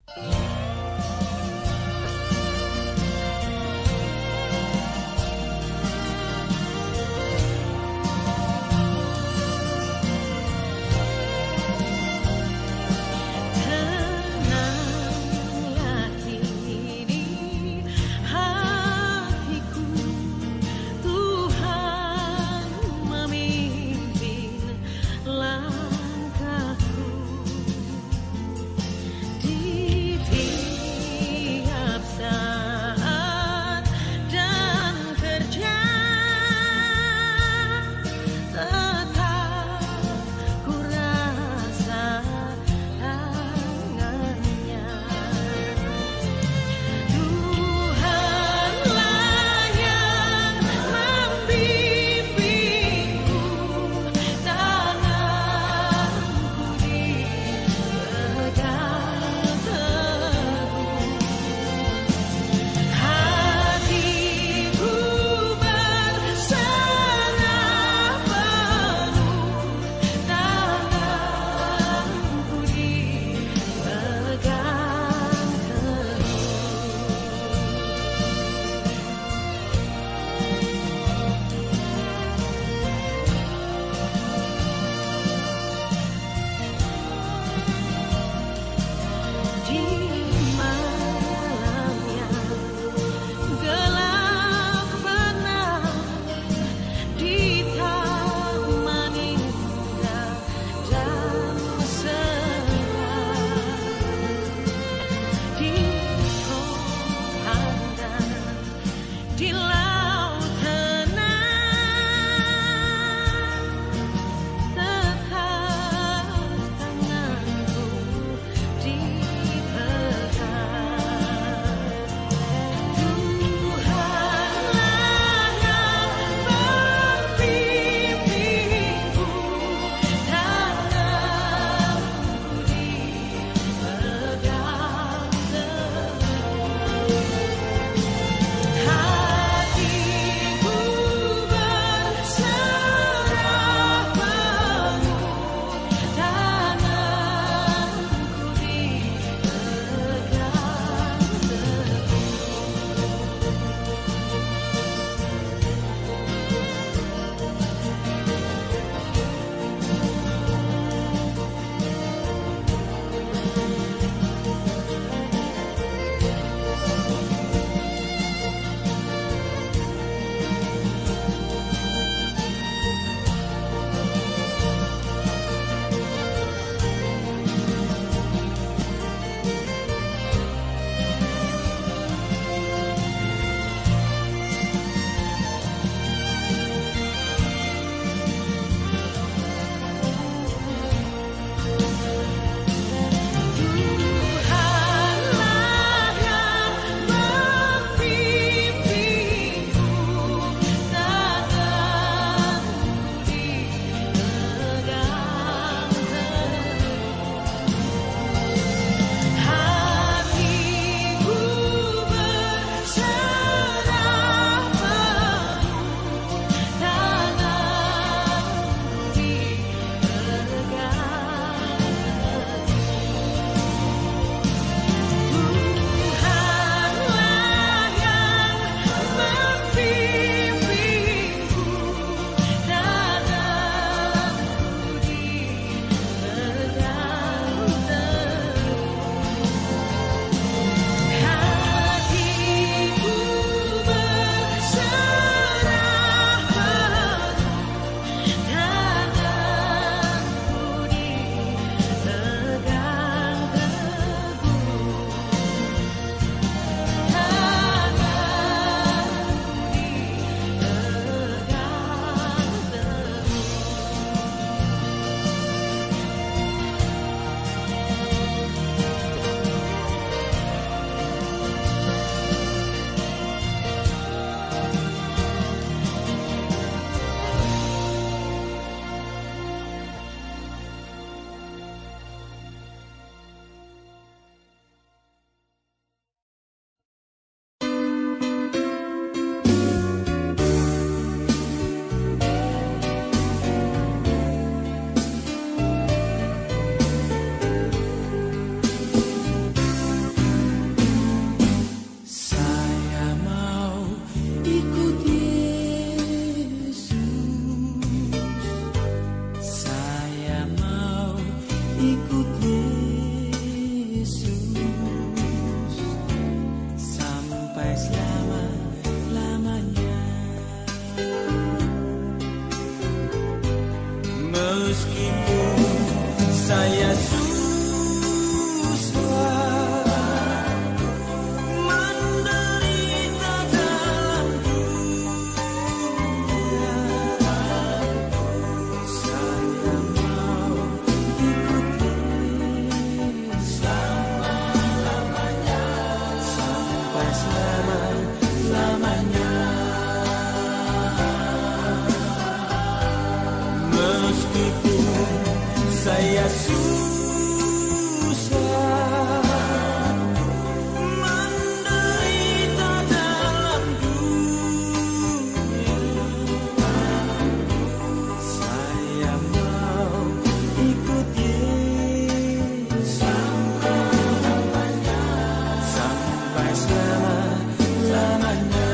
Di ikut Yesus sampai selama-lamanya. Meskipun saya susah menderita dalam dunia, saya mau ikut Yesus selama-lamanya, sampai selama-lamanya. Meskipun saya susah menderita dalam dunia, saya mau ikut Yesus sampai selama-lamanya.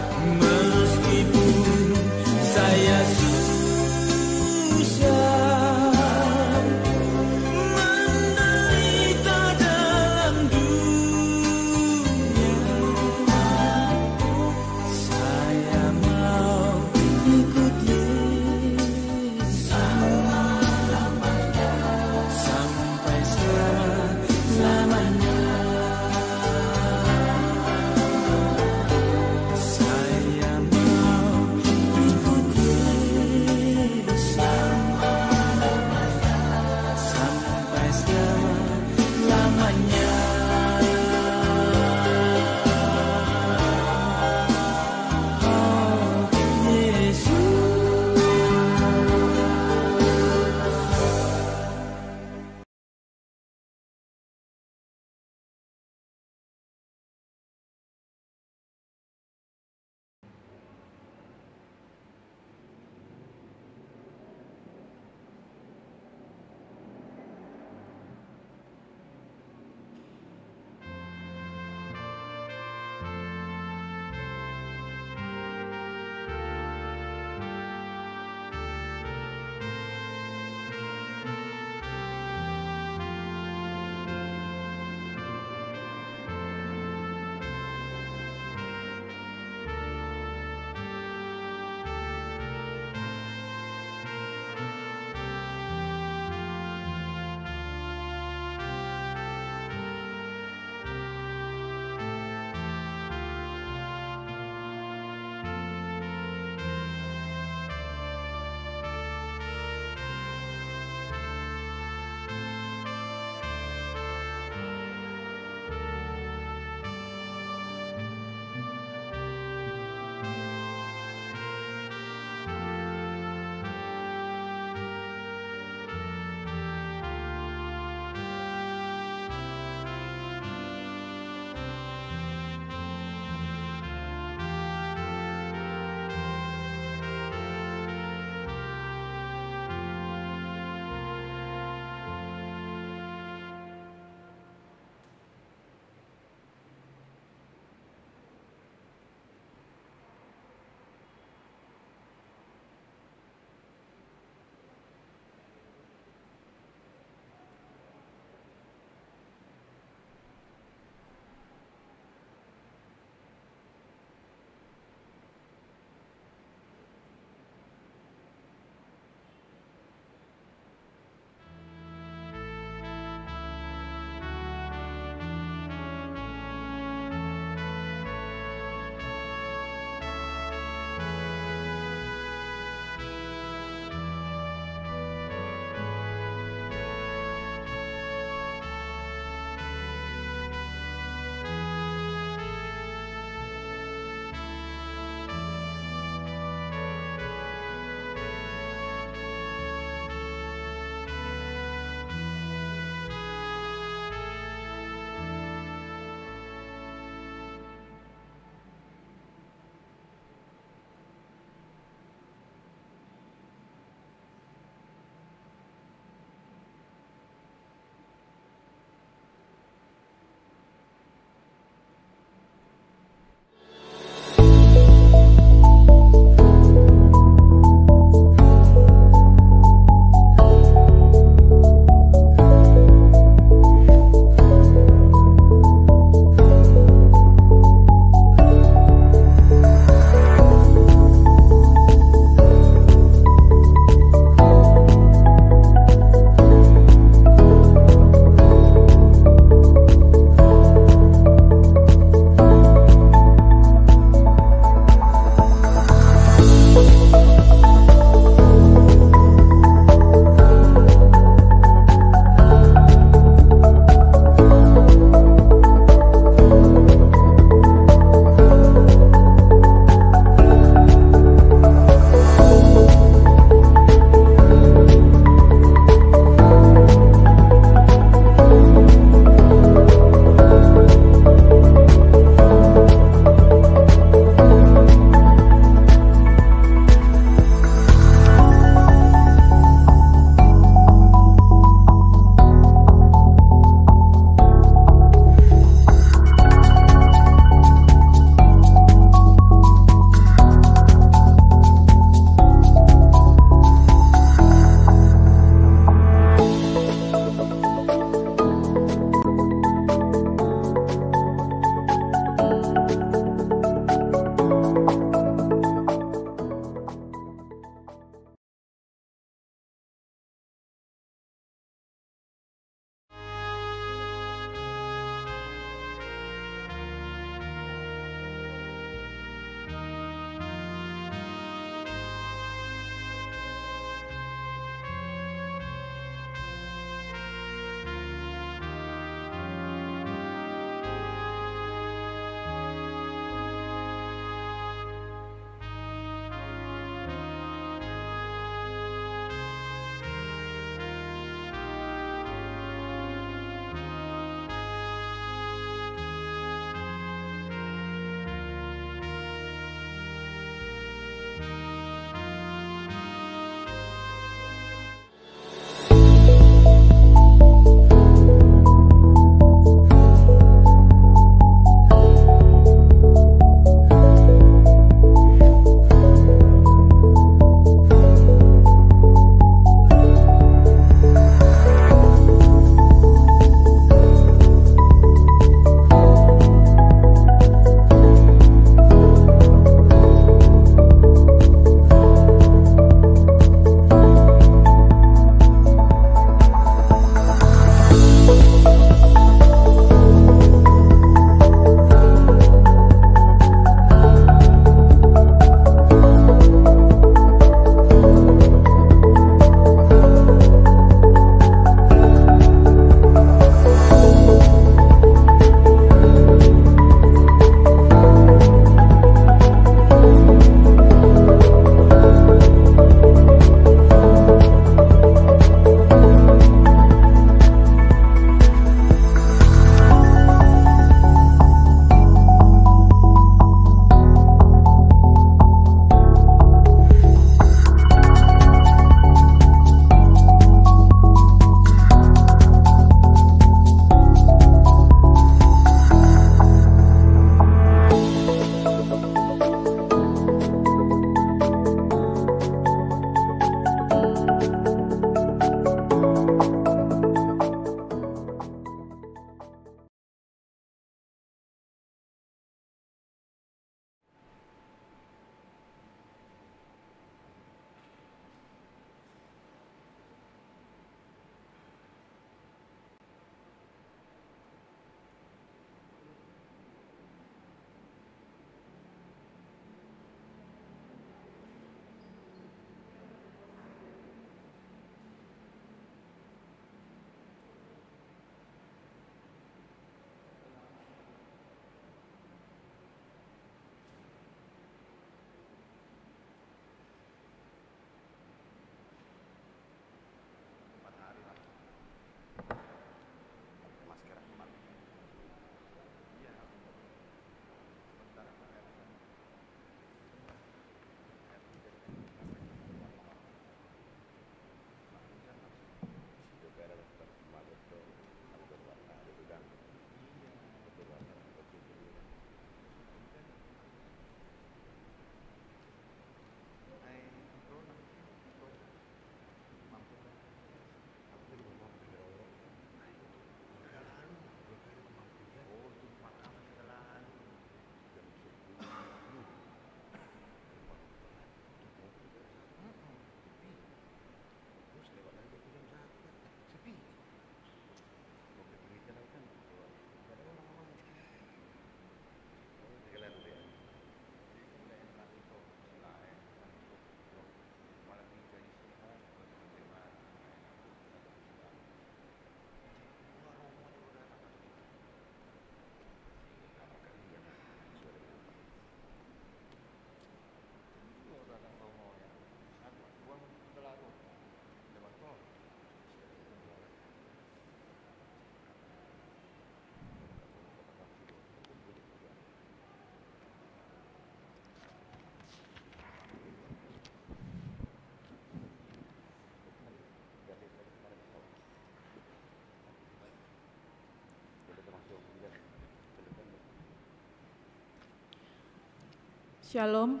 Shalom,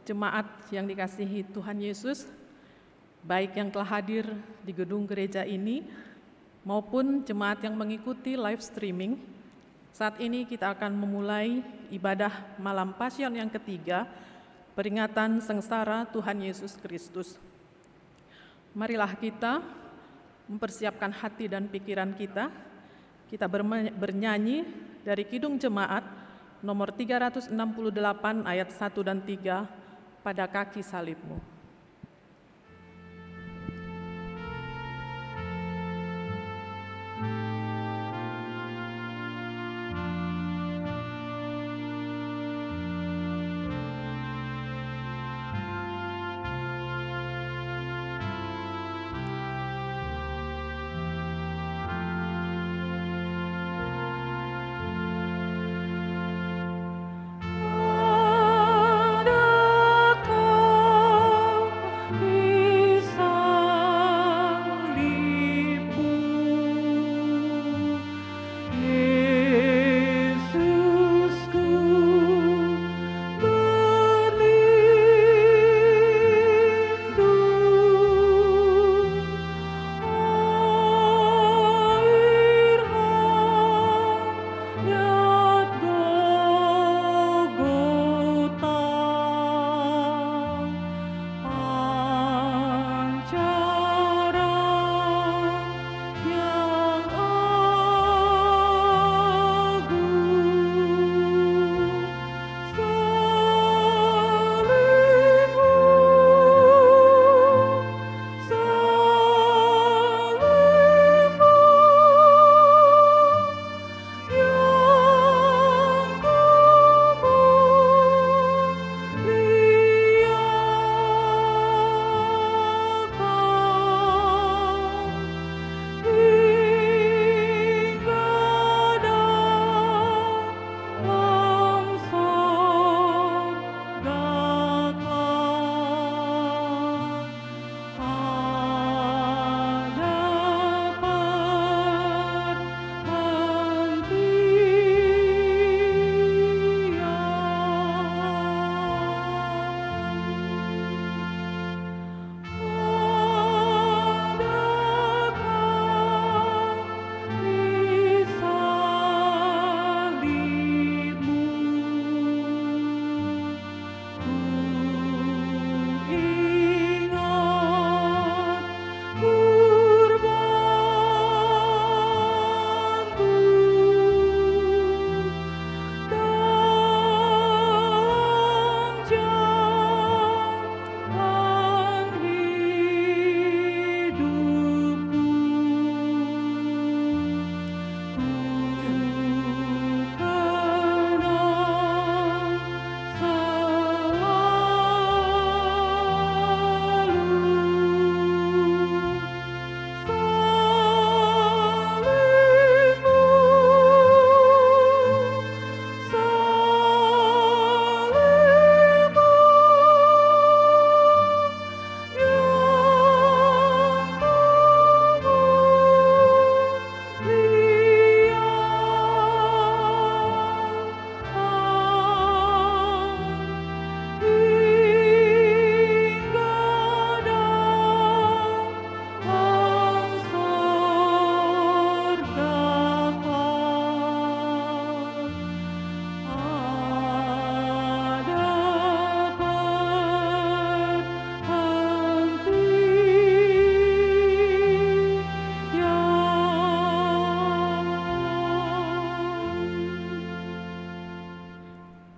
jemaat yang dikasihi Tuhan Yesus, baik yang telah hadir di gedung gereja ini maupun jemaat yang mengikuti live streaming. Saat ini kita akan memulai ibadah malam Pasion yang ketiga, peringatan sengsara Tuhan Yesus Kristus. Marilah kita mempersiapkan hati dan pikiran kita bernyanyi dari Kidung Jemaat nomor 368 ayat 1 dan 3, pada kaki salibmu.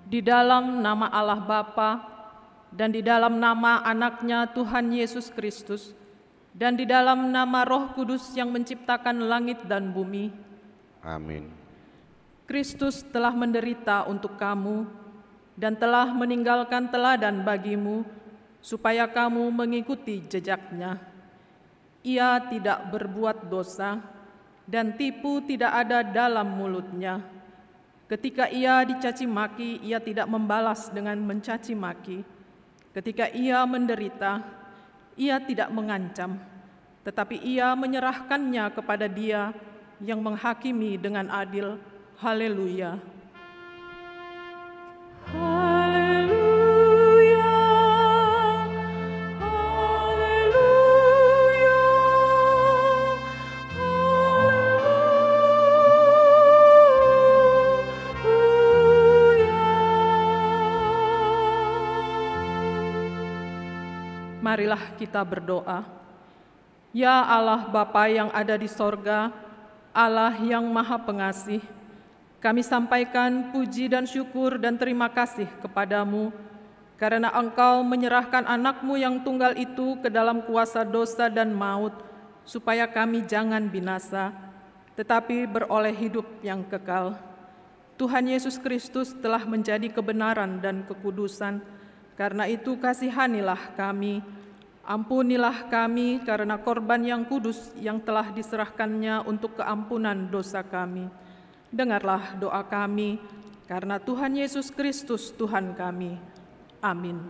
Di dalam nama Allah Bapa, dan di dalam nama Anaknya Tuhan Yesus Kristus, dan di dalam nama Roh Kudus yang menciptakan langit dan bumi. Amin. Kristus telah menderita untuk kamu, dan telah meninggalkan teladan bagimu, supaya kamu mengikuti jejaknya. Ia tidak berbuat dosa, dan tipu tidak ada dalam mulutnya. Ketika ia dicaci maki, ia tidak membalas dengan mencaci maki. Ketika ia menderita, ia tidak mengancam, tetapi ia menyerahkannya kepada Dia yang menghakimi dengan adil. Haleluya. Haleluya. Marilah kita berdoa. Ya Allah Bapa yang ada di sorga, Allah yang Maha Pengasih, kami sampaikan puji dan syukur dan terima kasih kepadamu karena Engkau menyerahkan anak-Mu yang tunggal itu ke dalam kuasa dosa dan maut, supaya kami jangan binasa, tetapi beroleh hidup yang kekal. Tuhan Yesus Kristus telah menjadi kebenaran dan kekudusan, karena itu kasihanilah kami. Ampunilah kami karena korban yang kudus yang telah diserahkannya untuk keampunan dosa kami. Dengarlah doa kami, karena Tuhan Yesus Kristus Tuhan kami. Amin.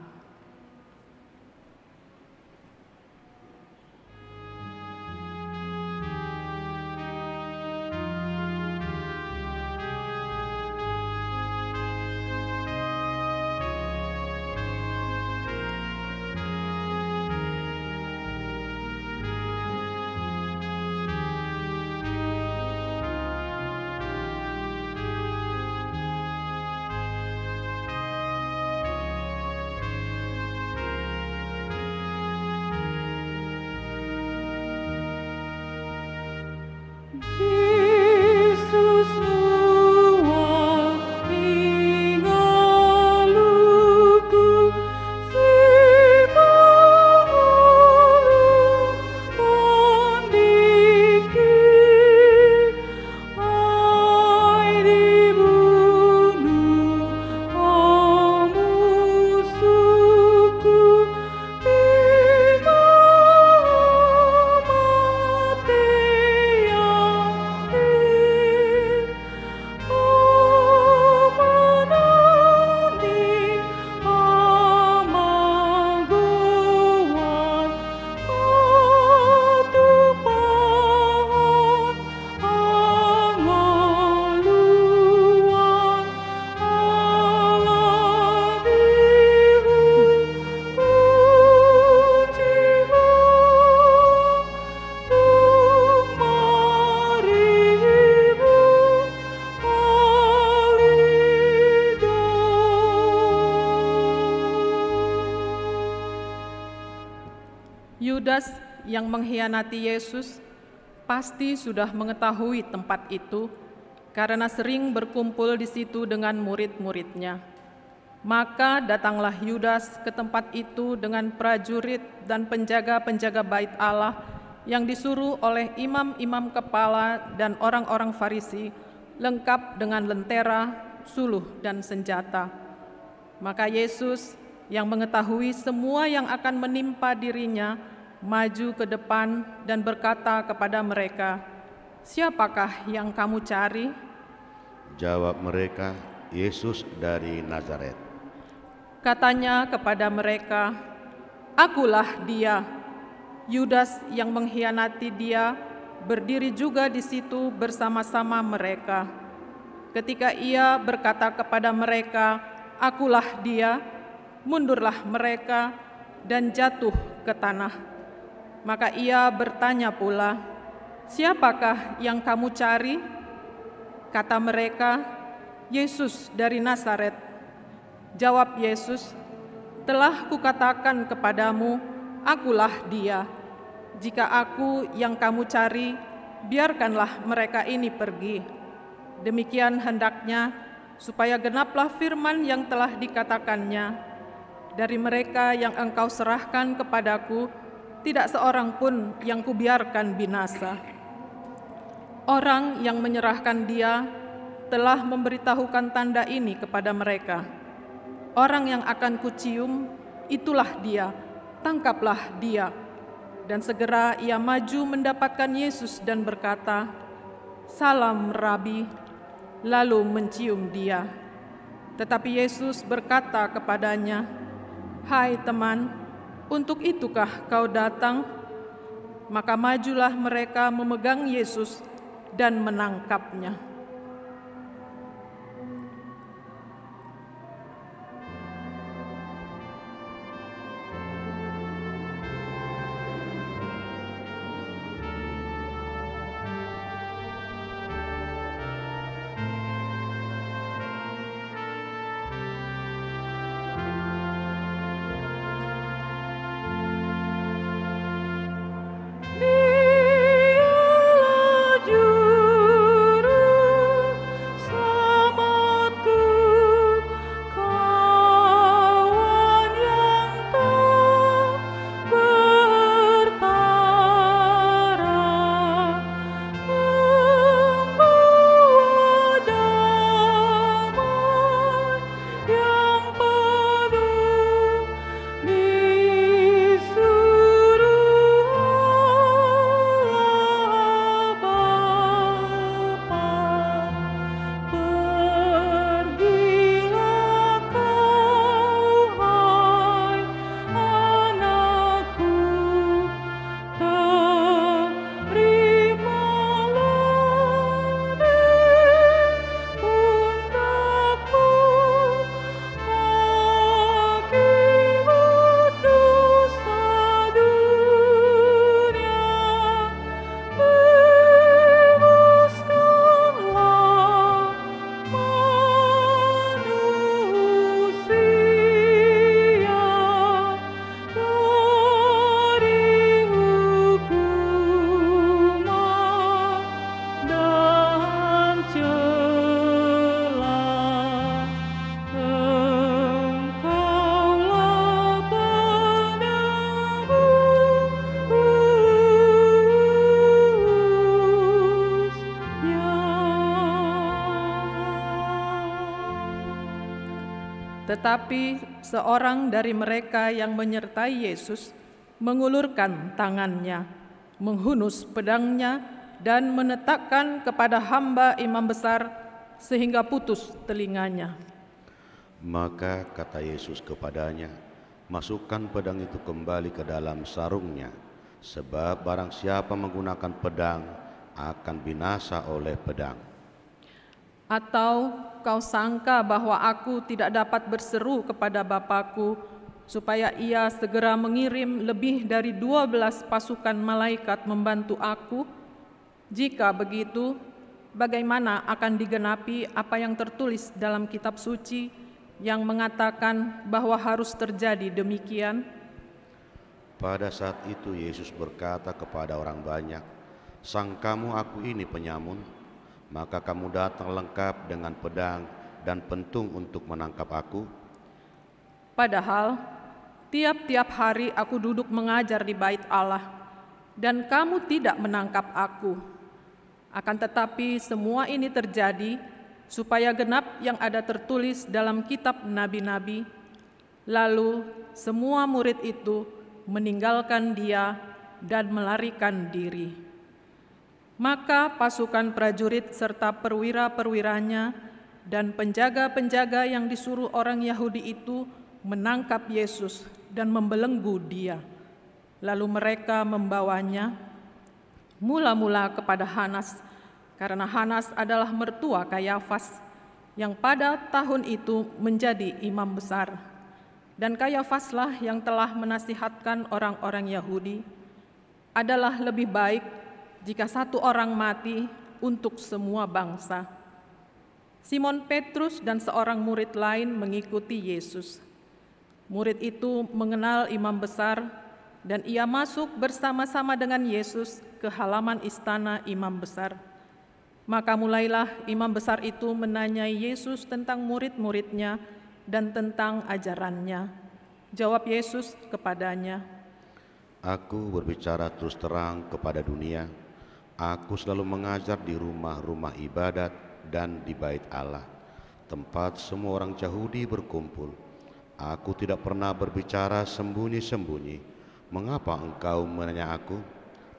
Yudas yang mengkhianati Yesus pasti sudah mengetahui tempat itu karena sering berkumpul di situ dengan murid-muridnya. Maka datanglah Yudas ke tempat itu dengan prajurit dan penjaga-penjaga bait Allah yang disuruh oleh imam-imam kepala dan orang-orang Farisi, lengkap dengan lentera, suluh, dan senjata. Maka Yesus yang mengetahui semua yang akan menimpa dirinya, maju ke depan dan berkata kepada mereka, "Siapakah yang kamu cari?" Jawab mereka, "Yesus dari Nazaret." Katanya kepada mereka, "Akulah dia." Yudas yang mengkhianati dia berdiri juga di situ bersama-sama mereka. Ketika ia berkata kepada mereka, "Akulah dia," mundurlah mereka dan jatuh ke tanah. Maka ia bertanya pula, "Siapakah yang kamu cari?" Kata mereka, "Yesus dari Nazaret." Jawab Yesus, "Telah kukatakan kepadamu, akulah dia. Jika aku yang kamu cari, biarkanlah mereka ini pergi." Demikian hendaknya, supaya genaplah firman yang telah dikatakannya, "Dari mereka yang engkau serahkan kepadaku, tidak seorang pun yang kubiarkan binasa." Orang yang menyerahkan dia telah memberitahukan tanda ini kepada mereka. "Orang yang akan kucium, itulah dia, tangkaplah dia." Dan segera ia maju mendapatkan Yesus dan berkata, "Salam, Rabi," lalu mencium dia. Tetapi Yesus berkata kepadanya, "Hai teman, untuk itukah kau datang?" Maka majulah mereka memegang Yesus dan menangkapnya. Tetapi seorang dari mereka yang menyertai Yesus mengulurkan tangannya, menghunus pedangnya, dan menetakkan kepada hamba imam besar sehingga putus telinganya. Maka kata Yesus kepadanya, masukkan pedang itu kembali ke dalam sarungnya, sebab barang siapa menggunakan pedang akan binasa oleh pedang. Atau kau sangka bahwa aku tidak dapat berseru kepada Bapakku supaya ia segera mengirim lebih dari 12 pasukan malaikat membantu aku? Jika begitu, bagaimana akan digenapi apa yang tertulis dalam kitab suci yang mengatakan bahwa harus terjadi demikian? Pada saat itu Yesus berkata kepada orang banyak, sangkamu aku ini penyamun? Maka kamu datang lengkap dengan pedang dan pentung untuk menangkap aku? Padahal tiap-tiap hari aku duduk mengajar di bait Allah, dan kamu tidak menangkap aku. Akan tetapi semua ini terjadi supaya genap yang ada tertulis dalam kitab nabi-nabi. Lalu semua murid itu meninggalkan dia dan melarikan diri. Maka pasukan prajurit serta perwira-perwiranya dan penjaga-penjaga yang disuruh orang Yahudi itu menangkap Yesus dan membelenggu dia. Lalu mereka membawanya mula-mula kepada Hanas, karena Hanas adalah mertua Kayafas, yang pada tahun itu menjadi imam besar. Dan Kayafaslah yang telah menasihatkan orang-orang Yahudi, adalah lebih baik jika satu orang mati untuk semua bangsa. Simon Petrus dan seorang murid lain mengikuti Yesus. Murid itu mengenal imam besar, dan ia masuk bersama-sama dengan Yesus ke halaman istana imam besar. Maka mulailah imam besar itu menanyai Yesus tentang murid-muridnya dan tentang ajarannya. Jawab Yesus kepadanya, Aku berbicara terus terang kepada dunia. Aku selalu mengajar di rumah-rumah ibadat dan di bait Allah, tempat semua orang Yahudi berkumpul. Aku tidak pernah berbicara sembunyi-sembunyi. Mengapa engkau menanya aku?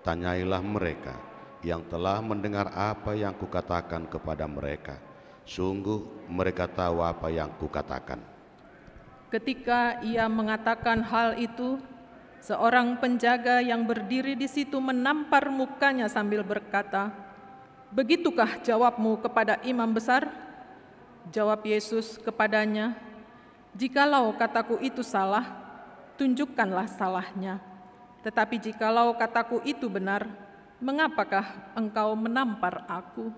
Tanyailah mereka yang telah mendengar apa yang kukatakan kepada mereka. Sungguh mereka tahu apa yang kukatakan. Ketika ia mengatakan hal itu, seorang penjaga yang berdiri di situ menampar mukanya sambil berkata, "Begitukah jawabmu kepada imam besar?" Jawab Yesus kepadanya, "Jikalau kataku itu salah, tunjukkanlah salahnya. Tetapi jikalau kataku itu benar, mengapakah engkau menampar aku?"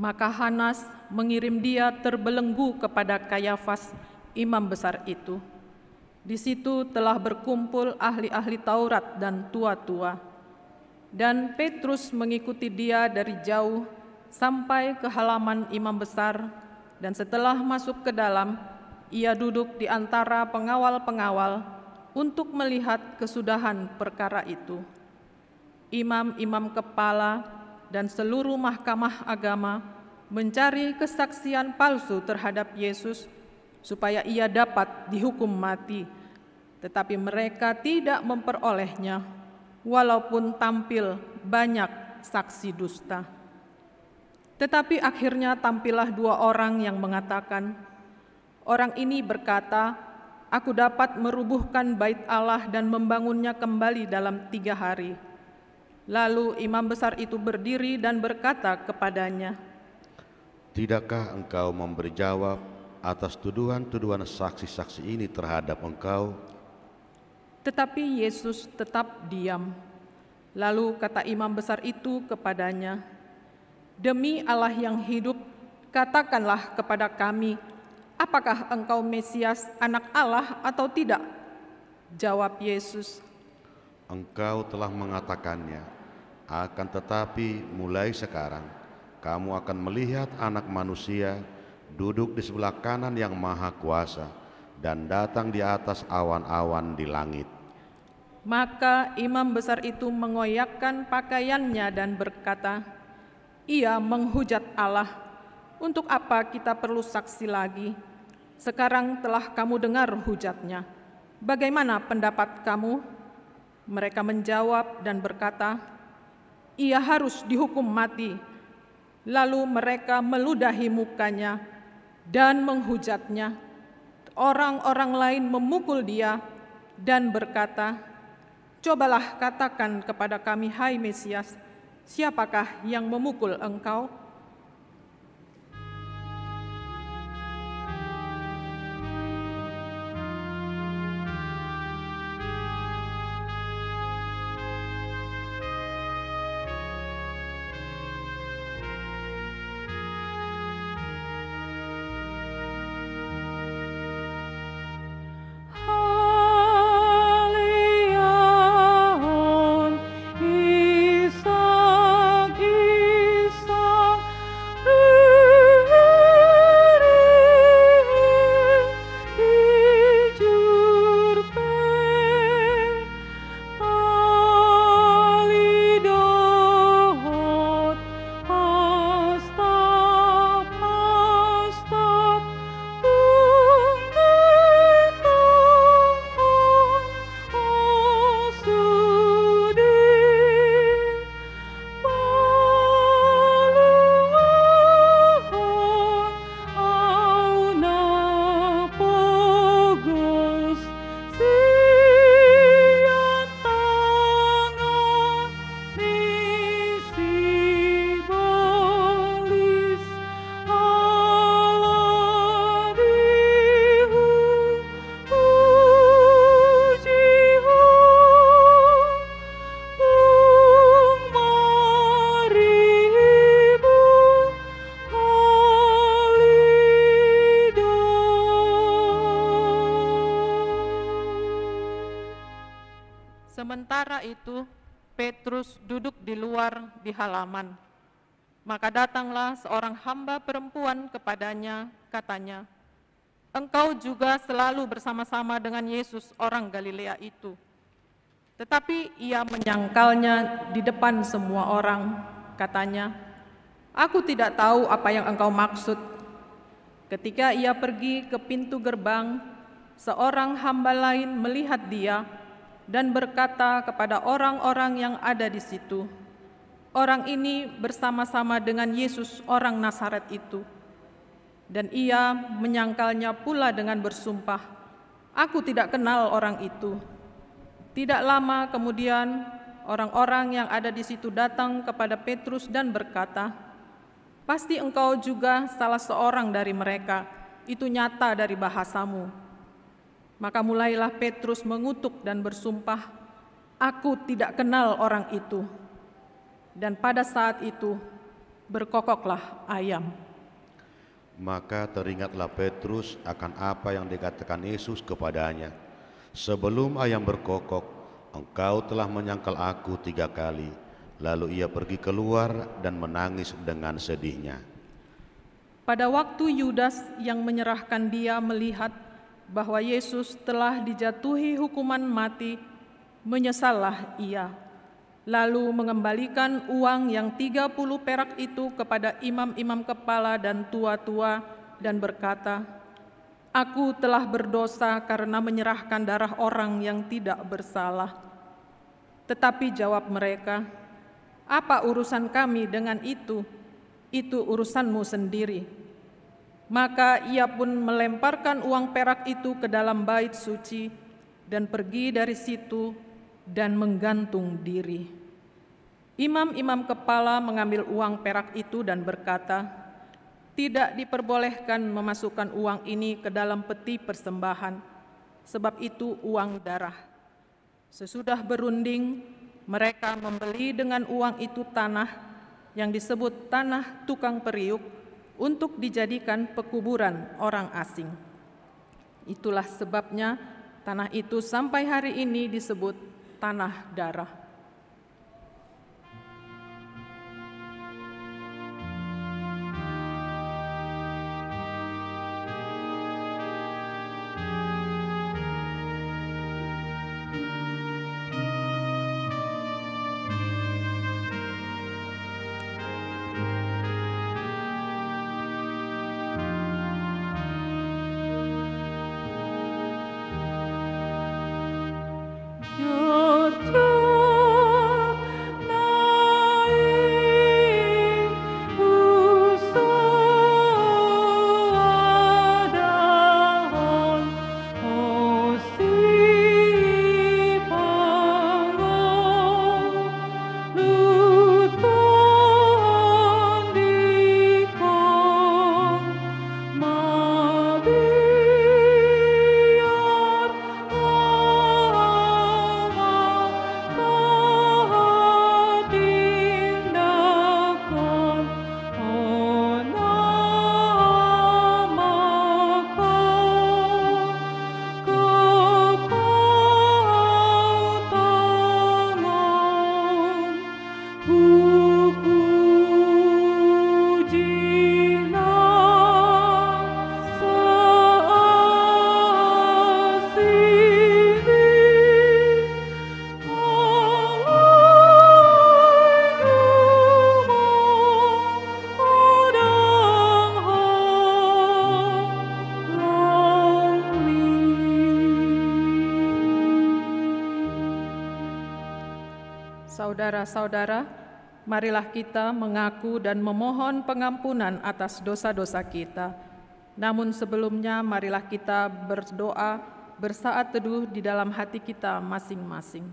Maka Hanas mengirim dia terbelenggu kepada Kayafas, imam besar itu. Di situ telah berkumpul ahli-ahli Taurat dan tua-tua. Dan Petrus mengikuti dia dari jauh sampai ke halaman imam besar, dan setelah masuk ke dalam, ia duduk di antara pengawal-pengawal untuk melihat kesudahan perkara itu. Imam-imam kepala dan seluruh mahkamah agama mencari kesaksian palsu terhadap Yesus supaya ia dapat dihukum mati, tetapi mereka tidak memperolehnya, walaupun tampil banyak saksi dusta. Tetapi akhirnya tampillah 2 orang yang mengatakan, orang ini berkata, aku dapat merubuhkan bait Allah dan membangunnya kembali dalam 3 hari. Lalu imam besar itu berdiri dan berkata kepadanya, Tidakkah engkau memberi jawab atas tuduhan-tuduhan saksi-saksi ini terhadap engkau? Tetapi Yesus tetap diam. Lalu kata imam besar itu kepadanya, demi Allah yang hidup, katakanlah kepada kami, apakah engkau Mesias, anak Allah atau tidak? Jawab Yesus, Engkau telah mengatakannya, akan tetapi mulai sekarang kamu akan melihat Anak Manusia duduk di sebelah kanan Yang Maha Kuasa dan datang di atas awan-awan di langit. Maka imam besar itu mengoyakkan pakaiannya dan berkata, ia menghujat Allah, untuk apa kita perlu saksi lagi? Sekarang telah kamu dengar hujatnya. Bagaimana pendapat kamu? Mereka menjawab dan berkata, ia harus dihukum mati. Lalu mereka meludahi mukanya dan menghujatnya. Orang-orang lain memukul dia dan berkata, cobalah katakan kepada kami, hai Mesias, siapakah yang memukul engkau? Sementara itu, Petrus duduk di luar di halaman. Maka datanglah seorang hamba perempuan kepadanya, katanya, engkau juga selalu bersama-sama dengan Yesus orang Galilea itu. Tetapi ia menyangkalnya di depan semua orang, katanya, aku tidak tahu apa yang engkau maksud. Ketika ia pergi ke pintu gerbang, seorang hamba lain melihat dia dan berkata kepada orang-orang yang ada di situ, orang ini bersama-sama dengan Yesus orang Nazaret itu. Dan ia menyangkalnya pula dengan bersumpah, aku tidak kenal orang itu. Tidak lama kemudian, orang-orang yang ada di situ datang kepada Petrus dan berkata, pasti engkau juga salah seorang dari mereka, itu nyata dari bahasamu. Maka mulailah Petrus mengutuk dan bersumpah, aku tidak kenal orang itu. Dan pada saat itu berkokoklah ayam. Maka teringatlah Petrus akan apa yang dikatakan Yesus kepadanya. Sebelum ayam berkokok, engkau telah menyangkal aku 3 kali. Lalu ia pergi keluar dan menangis dengan sedihnya. Pada waktu Yudas yang menyerahkan dia melihat bahwa Yesus telah dijatuhi hukuman mati, menyesallah ia. Lalu mengembalikan uang yang 30 perak itu kepada imam-imam kepala dan tua-tua dan berkata, "Aku telah berdosa karena menyerahkan darah orang yang tidak bersalah." Tetapi jawab mereka, "Apa urusan kami dengan itu? Itu urusanmu sendiri." Maka ia pun melemparkan uang perak itu ke dalam bait suci dan pergi dari situ dan menggantung diri. Imam-imam kepala mengambil uang perak itu dan berkata, "Tidak diperbolehkan memasukkan uang ini ke dalam peti persembahan, sebab itu uang darah." Sesudah berunding, mereka membeli dengan uang itu tanah yang disebut tanah tukang periuk untuk dijadikan pekuburan orang asing. Itulah sebabnya tanah itu sampai hari ini disebut tanah darah. Saudara-saudara, marilah kita mengaku dan memohon pengampunan atas dosa-dosa kita. Namun sebelumnya marilah kita berdoa bersaat teduh di dalam hati kita masing-masing.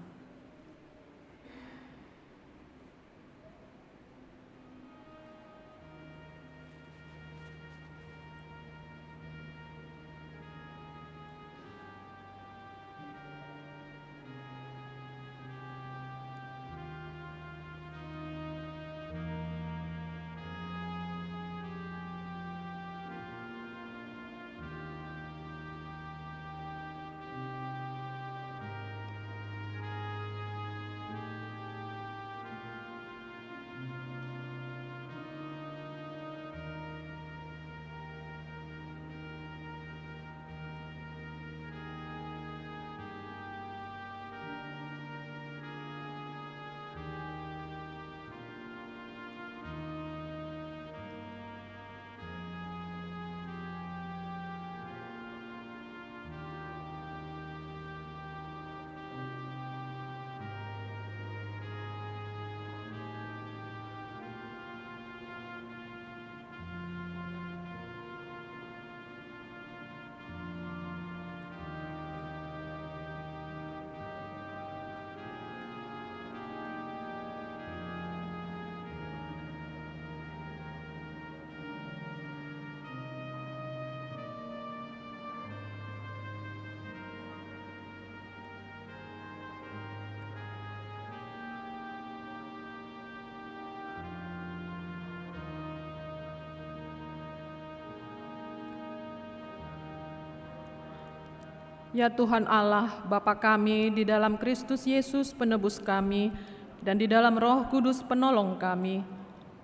Ya Tuhan Allah, Bapa kami di dalam Kristus Yesus penebus kami, dan di dalam Roh Kudus penolong kami,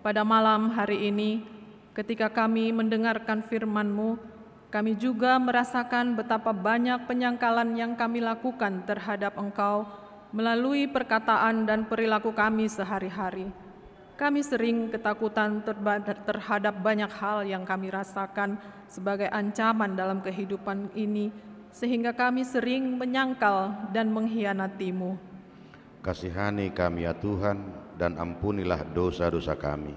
pada malam hari ini, ketika kami mendengarkan firman-Mu, kami juga merasakan betapa banyak penyangkalan yang kami lakukan terhadap Engkau melalui perkataan dan perilaku kami sehari-hari. Kami sering ketakutan terhadap banyak hal yang kami rasakan sebagai ancaman dalam kehidupan ini, sehingga kami sering menyangkal dan mengkhianati-Mu. Kasihani kami ya Tuhan, dan ampunilah dosa-dosa kami.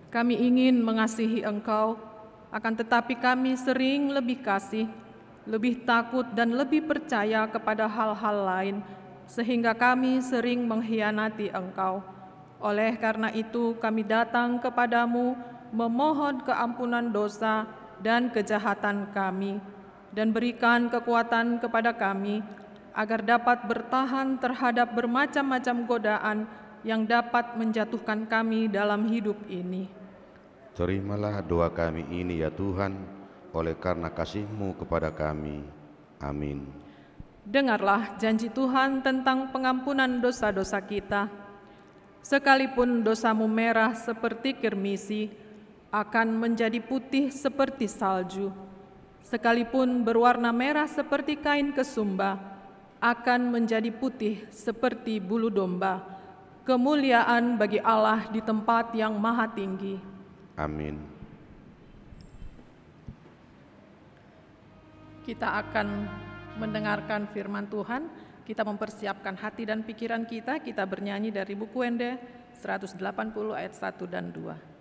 Kami ingin mengasihi Engkau, akan tetapi kami sering lebih kasih, lebih takut dan lebih percaya kepada hal-hal lain, sehingga kami sering mengkhianati Engkau. Oleh karena itu kami datang kepadamu memohon keampunan dosa dan kejahatan kami, dan berikan kekuatan kepada kami agar dapat bertahan terhadap bermacam-macam godaan yang dapat menjatuhkan kami dalam hidup ini. Terimalah doa kami ini ya Tuhan, oleh karena kasih-Mu kepada kami. Amin. Dengarlah janji Tuhan tentang pengampunan dosa-dosa kita. Sekalipun dosamu merah seperti kirmisi, akan menjadi putih seperti salju. Sekalipun berwarna merah seperti kain kesumba, akan menjadi putih seperti bulu domba. Kemuliaan bagi Allah di tempat yang maha tinggi. Amin. Kita akan mendengarkan firman Tuhan. Kita mempersiapkan hati dan pikiran kita. Kita bernyanyi dari buku Wende 180 ayat 1 dan 2.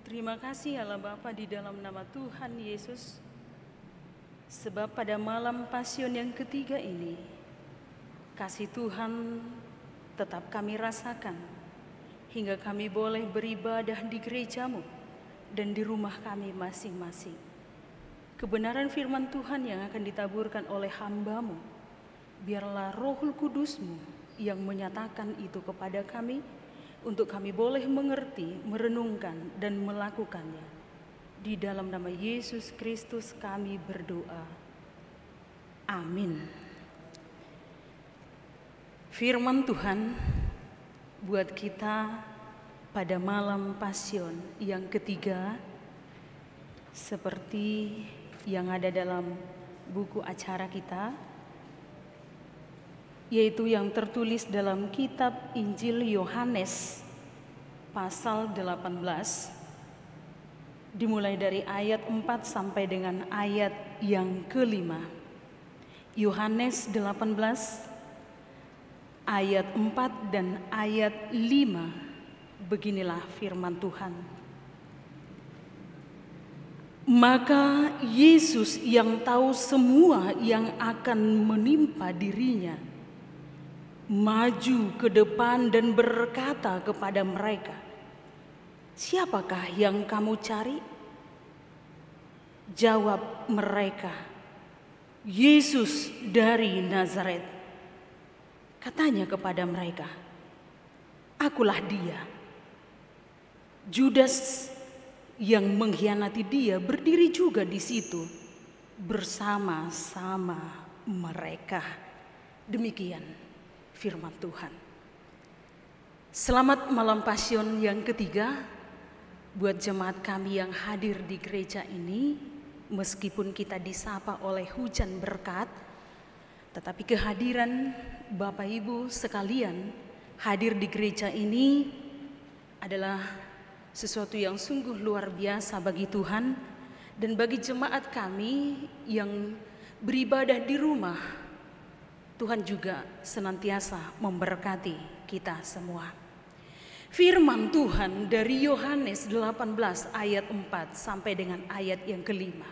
Terima kasih Allah Bapa di dalam nama Tuhan Yesus, sebab pada malam pasion yang ketiga ini, kasih Tuhan tetap kami rasakan, hingga kami boleh beribadah di gereja-Mu dan di rumah kami masing-masing. Kebenaran firman Tuhan yang akan ditaburkan oleh hamba-Mu, biarlah Roh Kudus-Mu yang menyatakan itu kepada kami, untuk kami boleh mengerti, merenungkan, dan melakukannya. Di dalam nama Yesus Kristus kami berdoa. Amin. Firman Tuhan buat kita pada malam pasion yang ketiga, seperti yang ada dalam buku acara kita, yaitu yang tertulis dalam kitab Injil Yohanes pasal 18 dimulai dari ayat 4 sampai dengan ayat yang kelima. Yohanes 18 ayat 4 dan ayat 5. Beginilah firman Tuhan. Maka Yesus yang tahu semua yang akan menimpa dirinya, maju ke depan dan berkata kepada mereka, "Siapakah yang kamu cari?" Jawab mereka, "Yesus dari Nazaret." Katanya kepada mereka, "Akulah dia." Judas yang mengkhianati dia berdiri juga di situ bersama-sama mereka. Demikian firman Tuhan. Selamat malam Pasion yang ketiga buat jemaat kami yang hadir di gereja ini. Meskipun kita disapa oleh hujan berkat, tetapi kehadiran Bapak Ibu sekalian hadir di gereja ini adalah sesuatu yang sungguh luar biasa bagi Tuhan dan bagi jemaat kami yang beribadah di rumah. Tuhan juga senantiasa memberkati kita semua. Firman Tuhan dari Yohanes 18 ayat 4 sampai dengan ayat yang kelima.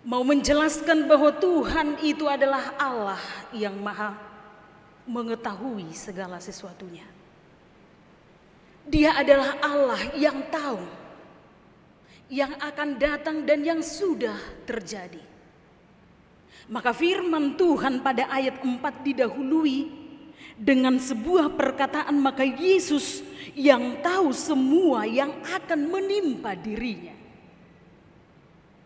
Mau menjelaskan bahwa Tuhan itu adalah Allah yang maha mengetahui segala sesuatunya. Dia adalah Allah yang tahu yang akan datang dan yang sudah terjadi. Maka firman Tuhan pada ayat 4 didahului dengan sebuah perkataan, maka Yesus yang tahu semua yang akan menimpa dirinya.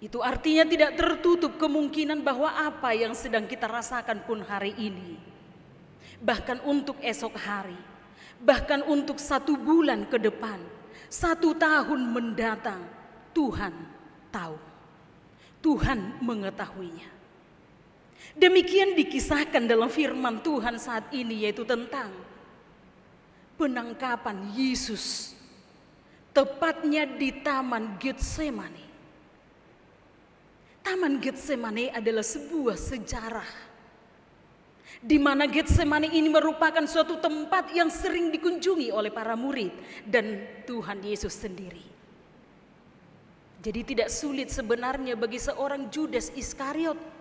Itu artinya tidak tertutup kemungkinan bahwa apa yang sedang kita rasakan pun hari ini, bahkan untuk esok hari, bahkan untuk 1 bulan ke depan, 1 tahun mendatang, Tuhan tahu. Tuhan mengetahuinya. Demikian dikisahkan dalam firman Tuhan saat ini, yaitu tentang penangkapan Yesus, tepatnya di Taman Getsemani. Taman Getsemani adalah sebuah sejarah di mana Getsemani ini merupakan suatu tempat yang sering dikunjungi oleh para murid dan Tuhan Yesus sendiri. Jadi tidak sulit sebenarnya bagi seorang Judas Iskariot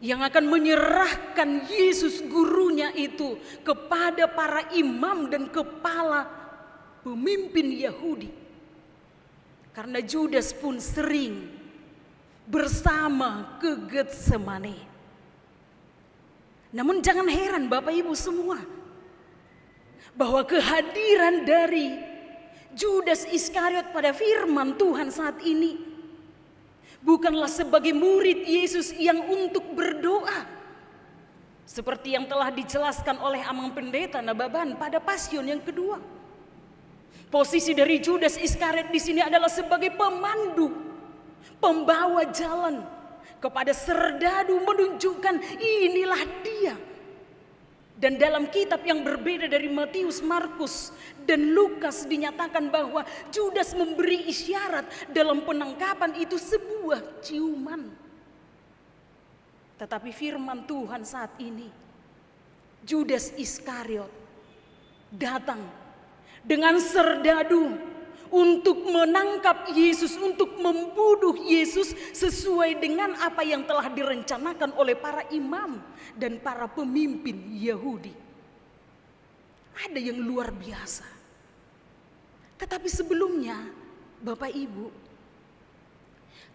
yang akan menyerahkan Yesus gurunya itu kepada para imam dan kepala pemimpin Yahudi. Karena Judas pun sering bersama ke Getsemani. Namun jangan heran Bapak Ibu semua, bahwa kehadiran dari Judas Iskariot pada firman Tuhan saat ini bukanlah sebagai murid Yesus yang untuk berdoa, seperti yang telah dijelaskan oleh Amang Pendeta Nababan pada Pasion yang kedua. Posisi dari Judas Iskariot di sini adalah sebagai pemandu, pembawa jalan kepada serdadu, menunjukkan inilah dia. Dan dalam kitab yang berbeda dari Matius, Markus, dan Lukas dinyatakan bahwa Judas memberi isyarat dalam penangkapan itu sebuah ciuman. Tetapi firman Tuhan saat ini, Judas Iskariot datang dengan serdadu untuk menangkap Yesus, untuk membunuh Yesus sesuai dengan apa yang telah direncanakan oleh para imam dan para pemimpin Yahudi. Ada yang luar biasa. Tetapi sebelumnya, Bapak Ibu,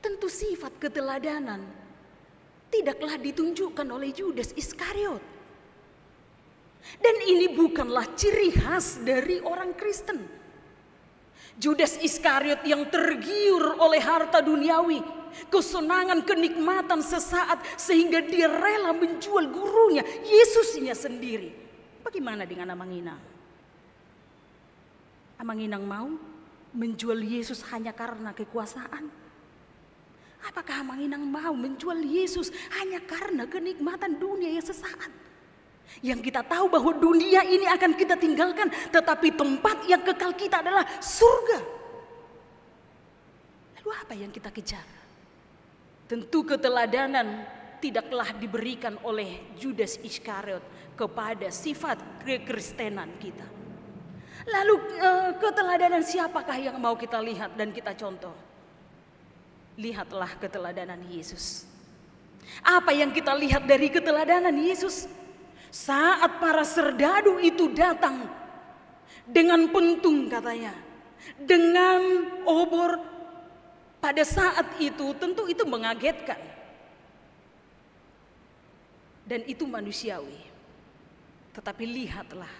tentu sifat keteladanan tidaklah ditunjukkan oleh Judas Iskariot. Dan ini bukanlah ciri khas dari orang Kristen. Judas Iskariot yang tergiur oleh harta duniawi, kesenangan, kenikmatan sesaat, sehingga dia rela menjual gurunya, Yesusnya sendiri. Bagaimana dengan Amang Inang? Amang Inang mau menjual Yesus hanya karena kekuasaan? Apakah Amang Inang mau menjual Yesus hanya karena kenikmatan dunia yang sesaat? Yang kita tahu bahwa dunia ini akan kita tinggalkan, tetapi tempat yang kekal kita adalah surga. Lalu apa yang kita kejar? Tentu keteladanan tidaklah diberikan oleh Judas Iskariot kepada sifat kekristenan kita. Lalu keteladanan siapakah yang mau kita lihat dan kita contoh? Lihatlah keteladanan Yesus. Apa yang kita lihat dari keteladanan Yesus? Saat para serdadu itu datang dengan pentung katanya, dengan obor, pada saat itu tentu itu mengagetkan. Dan itu manusiawi. Tetapi lihatlah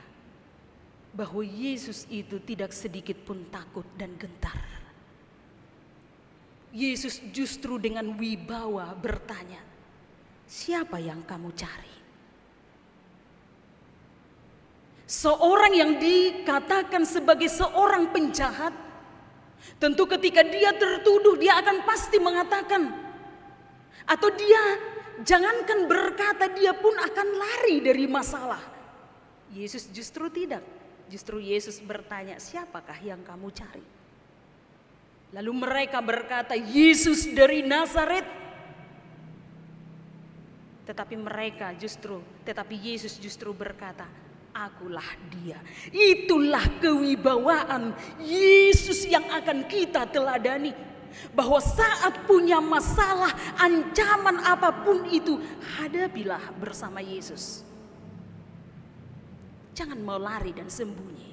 bahwa Yesus itu tidak sedikit pun takut dan gentar. Yesus justru dengan wibawa bertanya, siapa yang kamu cari? Seorang yang dikatakan sebagai seorang penjahat, tentu ketika dia tertuduh dia akan pasti mengatakan, atau dia jangankan berkata, dia pun akan lari dari masalah. Yesus justru tidak. Justru Yesus bertanya, siapakah yang kamu cari? Lalu mereka berkata, Yesus dari Nazaret. Tetapi Yesus justru berkata, akulah dia. Itulah kewibawaan Yesus yang akan kita teladani. Bahwa saat punya masalah, ancaman apapun itu, hadapilah bersama Yesus. Jangan mau lari dan sembunyi.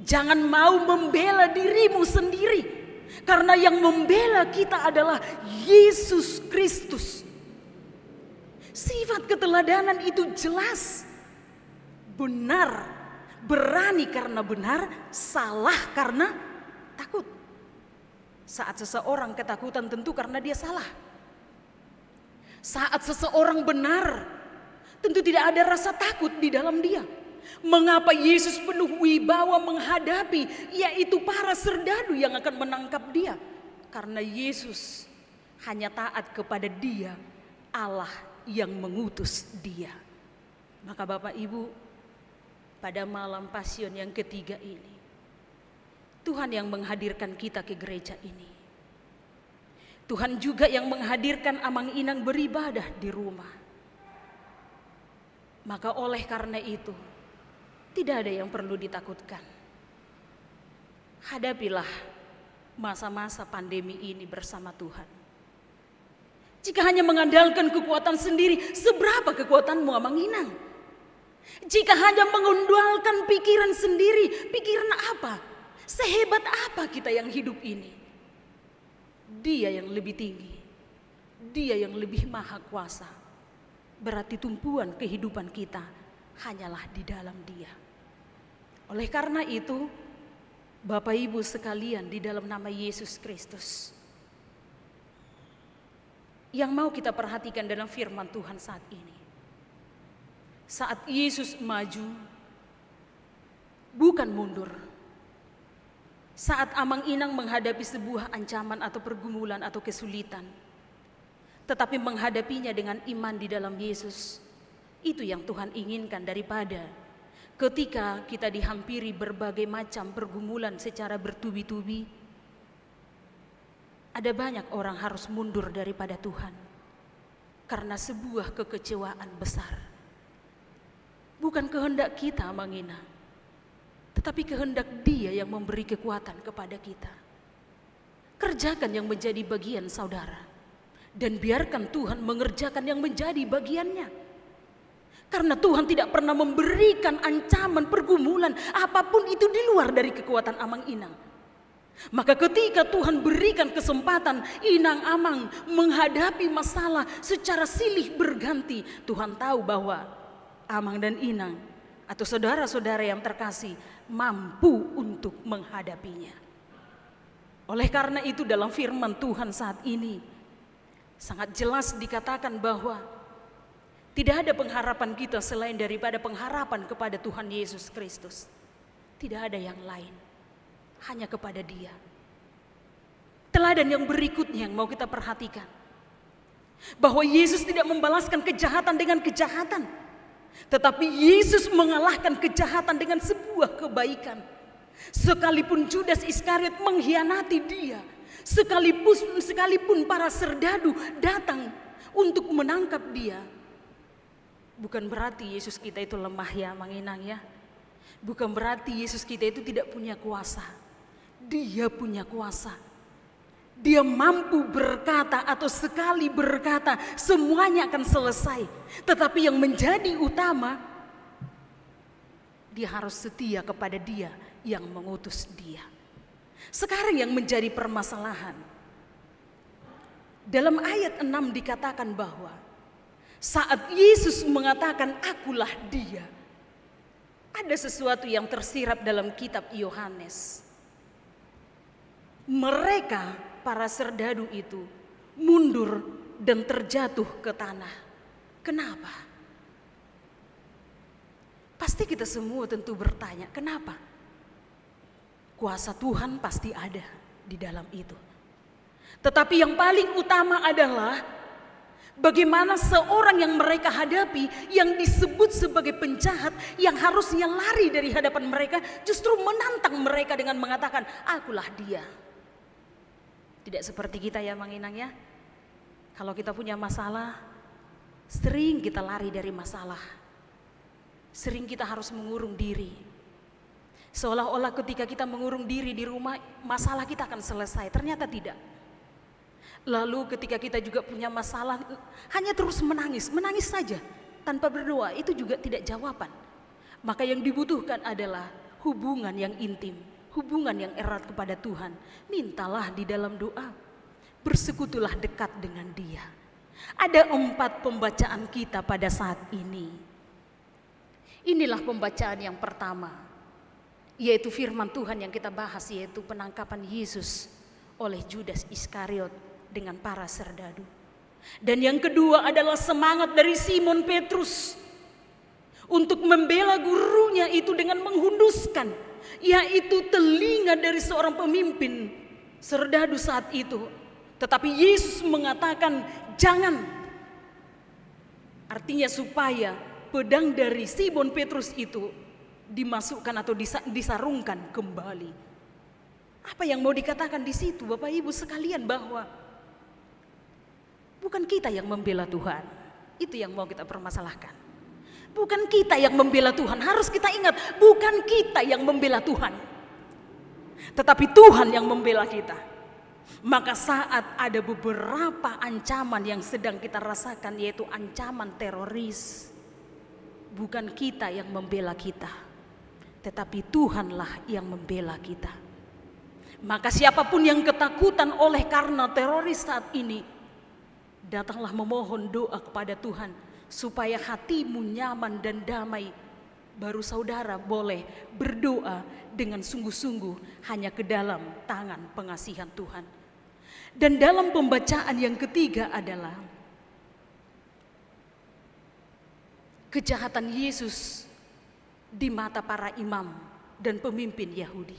Jangan mau membela dirimu sendiri. Karena yang membela kita adalah Yesus Kristus. Sifat keteladanan itu jelas. Benar, berani karena benar, salah karena takut. Saat seseorang ketakutan tentu karena dia salah. Saat seseorang benar, tentu tidak ada rasa takut di dalam dia. Mengapa Yesus penuh wibawa menghadapi, yaitu para serdadu yang akan menangkap dia? Karena Yesus hanya taat kepada Dia, Allah yang mengutus dia. Maka Bapak Ibu, pada malam Pasion yang ketiga ini, Tuhan yang menghadirkan kita ke gereja ini. Tuhan juga yang menghadirkan Amang Inang beribadah di rumah. Maka oleh karena itu, tidak ada yang perlu ditakutkan. Hadapilah masa-masa pandemi ini bersama Tuhan. Jika hanya mengandalkan kekuatan sendiri, seberapa kekuatanmu Amang Inang? Jika hanya mengandalkan pikiran sendiri, pikiran apa? Sehebat apa kita yang hidup ini? Dia yang lebih tinggi, Dia yang lebih maha kuasa. Berarti tumpuan kehidupan kita hanyalah di dalam Dia. Oleh karena itu, Bapak Ibu sekalian, di dalam nama Yesus Kristus, yang mau kita perhatikan dalam firman Tuhan saat ini. Saat Yesus maju, bukan mundur. Saat Amang Inang menghadapi sebuah ancaman atau pergumulan atau kesulitan, tetapi menghadapinya dengan iman di dalam Yesus. Itu yang Tuhan inginkan daripada ketika kita dihampiri berbagai macam pergumulan secara bertubi-tubi. Ada banyak orang harus mundur daripada Tuhan karena sebuah kekecewaan besar. Bukan kehendak kita Amang Inang, tetapi kehendak Dia yang memberi kekuatan kepada kita. Kerjakan yang menjadi bagian saudara, dan biarkan Tuhan mengerjakan yang menjadi bagiannya. Karena Tuhan tidak pernah memberikan ancaman, pergumulan, apapun itu di luar dari kekuatan Amang Inang. Maka ketika Tuhan berikan kesempatan Inang Amang menghadapi masalah secara silih berganti, Tuhan tahu bahwa Amang dan Inang atau saudara-saudara yang terkasih mampu untuk menghadapinya. Oleh karena itu dalam firman Tuhan saat ini sangat jelas dikatakan bahwa tidak ada pengharapan kita selain daripada pengharapan kepada Tuhan Yesus Kristus. Tidak ada yang lain, hanya kepada Dia. Teladan yang berikutnya yang mau kita perhatikan, bahwa Yesus tidak membalaskan kejahatan dengan kejahatan. Tetapi Yesus mengalahkan kejahatan dengan sebuah kebaikan. Sekalipun Judas Iskariot mengkhianati dia, sekalipun para serdadu datang untuk menangkap dia, bukan berarti Yesus kita itu lemah ya Manginang ya. Bukan berarti Yesus kita itu tidak punya kuasa. Dia punya kuasa. Dia mampu berkata atau sekali berkata semuanya akan selesai. Tetapi yang menjadi utama, dia harus setia kepada dia yang mengutus dia. Sekarang yang menjadi permasalahan, dalam ayat 6 dikatakan bahwa saat Yesus mengatakan akulah dia, ada sesuatu yang tersirap dalam kitab Yohanes. Mereka, para serdadu itu, mundur dan terjatuh ke tanah. Kenapa? Pasti kita semua tentu bertanya, kenapa? Kuasa Tuhan pasti ada di dalam itu. Tetapi yang paling utama adalah bagaimana seorang yang mereka hadapi, yang disebut sebagai penjahat, yang harusnya lari dari hadapan mereka, justru menantang mereka dengan mengatakan, akulah dia. Tidak seperti kita ya Manginang ya. Kalau kita punya masalah, sering kita lari dari masalah. Sering kita harus mengurung diri. Seolah-olah ketika kita mengurung diri di rumah, masalah kita akan selesai. Ternyata tidak. Lalu ketika kita juga punya masalah, hanya terus menangis saja tanpa berdoa, itu juga tidak jawaban. Maka yang dibutuhkan adalah hubungan yang intim, hubungan yang erat kepada Tuhan. Mintalah di dalam doa, bersekutulah dekat dengan Dia. Ada 4 pembacaan kita pada saat ini. Inilah pembacaan yang pertama, yaitu firman Tuhan yang kita bahas, yaitu penangkapan Yesus oleh Judas Iskariot dengan para serdadu. Dan yang kedua adalah semangat dari Simon Petrus untuk membela gurunya itu dengan menghunduskan, yaitu telinga dari seorang pemimpin serdadu saat itu. Tetapi Yesus mengatakan jangan. Artinya supaya pedang dari Simon Petrus itu dimasukkan atau disarungkan kembali. Apa yang mau dikatakan di situ Bapak Ibu sekalian, bahwa bukan kita yang membela Tuhan. Itu yang mau kita permasalahkan. Bukan kita yang membela Tuhan. Harus kita ingat, bukan kita yang membela Tuhan, tetapi Tuhan yang membela kita. Maka saat ada beberapa ancaman yang sedang kita rasakan, yaitu ancaman teroris, bukan kita yang membela kita, tetapi Tuhanlah yang membela kita. Maka siapapun yang ketakutan oleh karena teroris saat ini, datanglah memohon doa kepada Tuhan supaya hatimu nyaman dan damai. Baru saudara boleh berdoa dengan sungguh-sungguh hanya ke dalam tangan pengasihan Tuhan. Dan dalam pembacaan yang ketiga adalah kejahatan Yesus di mata para imam dan pemimpin Yahudi.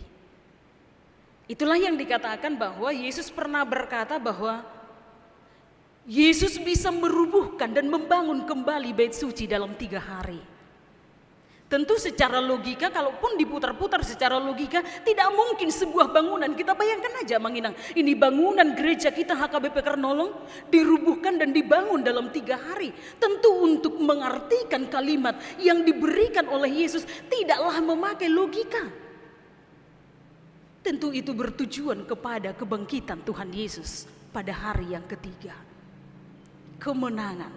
Itulah yang dikatakan bahwa Yesus pernah berkata bahwa Yesus bisa merubuhkan dan membangun kembali bait suci dalam 3 hari. Tentu secara logika, kalaupun diputar-putar secara logika, tidak mungkin sebuah bangunan, kita bayangkan aja Manginang, ini bangunan gereja kita HKBP Kernolong dirubuhkan dan dibangun dalam 3 hari. Tentu untuk mengartikan kalimat yang diberikan oleh Yesus tidaklah memakai logika. Tentu itu bertujuan kepada kebangkitan Tuhan Yesus pada hari yang ketiga. Kemenangan,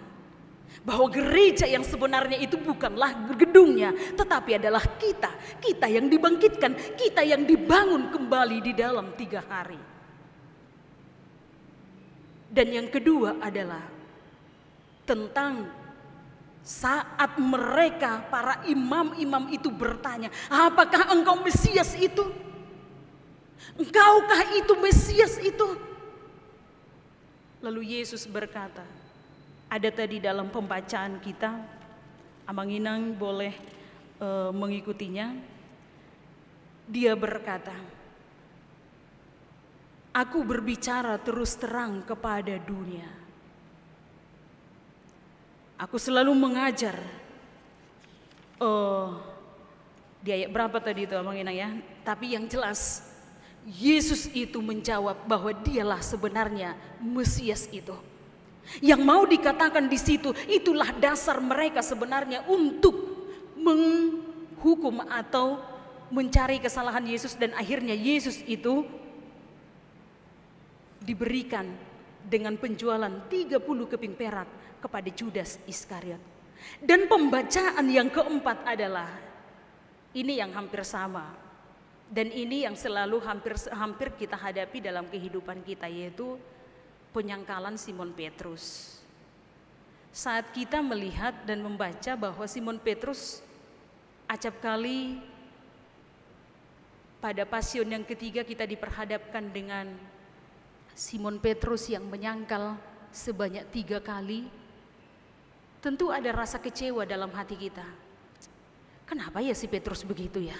bahwa gereja yang sebenarnya itu bukanlah gedungnya, tetapi adalah kita yang dibangkitkan, kita yang dibangun kembali di dalam 3 hari. Dan yang kedua adalah tentang saat mereka para imam-imam itu bertanya, apakah engkau Mesias itu? Engkaukah itu Mesias itu? Lalu Yesus berkata, ada tadi dalam pembacaan kita, Amanginang boleh mengikutinya. Dia berkata, aku berbicara terus terang kepada dunia. Aku selalu mengajar Di ayat berapa tadi itu Abang Inang ya? Tapi yang jelas Yesus itu menjawab bahwa dialah sebenarnya Mesias itu. Yang mau dikatakan di situ, itulah dasar mereka sebenarnya untuk menghukum atau mencari kesalahan Yesus, dan akhirnya Yesus itu diberikan dengan penjualan 30 keping perak kepada Judas Iskariot. Dan pembacaan yang keempat adalah ini yang hampir sama, dan ini yang selalu hampir kita hadapi dalam kehidupan kita, yaitu penyangkalan Simon Petrus. Saat kita melihat dan membaca bahwa Simon Petrus acap kali pada pasion yang ketiga kita diperhadapkan dengan Simon Petrus yang menyangkal sebanyak 3 kali, tentu ada rasa kecewa dalam hati kita. Kenapa ya si Petrus begitu ya?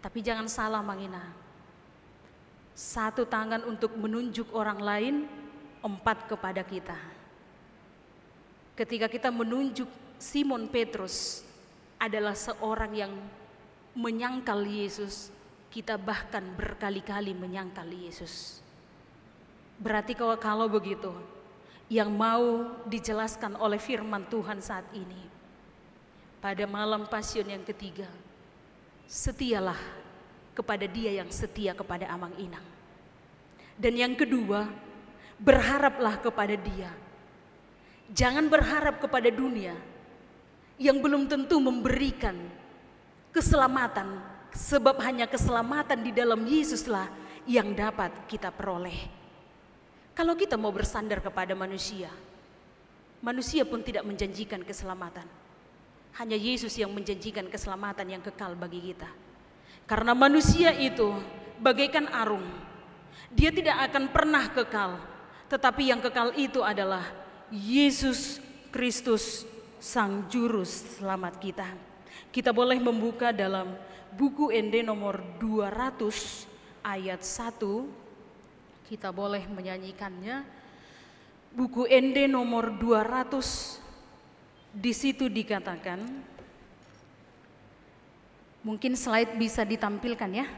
Tapi jangan salah Mangina. 1 tangan untuk menunjuk orang lain, 4 kepada kita. Ketika kita menunjuk Simon Petrus adalah seorang yang menyangkal Yesus, kita bahkan berkali-kali menyangkal Yesus. Berarti kalau begitu, yang mau dijelaskan oleh firman Tuhan saat ini, pada malam pasion yang ketiga, setialah kepada Dia yang setia kepada Amang Inang. Dan yang kedua, berharaplah kepada Dia. Jangan berharap kepada dunia yang belum tentu memberikan keselamatan, sebab hanya keselamatan di dalam Yesuslah yang dapat kita peroleh. Kalau kita mau bersandar kepada manusia, manusia pun tidak menjanjikan keselamatan. Hanya Yesus yang menjanjikan keselamatan yang kekal bagi kita. Karena manusia itu bagaikan arung. Dia tidak akan pernah kekal. Tetapi yang kekal itu adalah Yesus Kristus, Sang Juru Selamat kita. Kita boleh membuka dalam buku ND nomor 200 ayat 1. Kita boleh menyanyikannya. Buku ND nomor 200. Di situ dikatakan, mungkin slide bisa ditampilkan ya.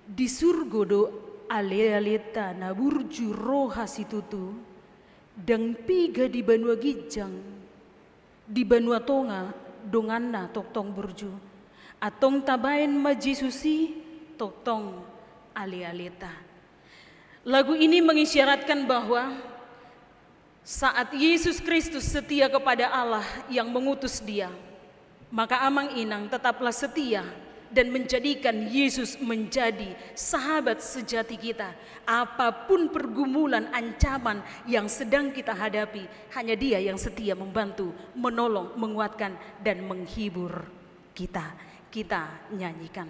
Di surgodo ale-aleta na burju roha situtu, dang piga di banua gijang, di banua tonga donganna toktong burju, atong tabain majisusi toktong ale-aleta. Lagu ini mengisyaratkan bahwa saat Yesus Kristus setia kepada Allah yang mengutus Dia, maka Amang Inang tetaplah setia dan menjadikan Yesus menjadi sahabat sejati kita. Apapun pergumulan, ancaman yang sedang kita hadapi, hanya Dia yang setia membantu, menolong, menguatkan, dan menghibur kita. Kita nyanyikan.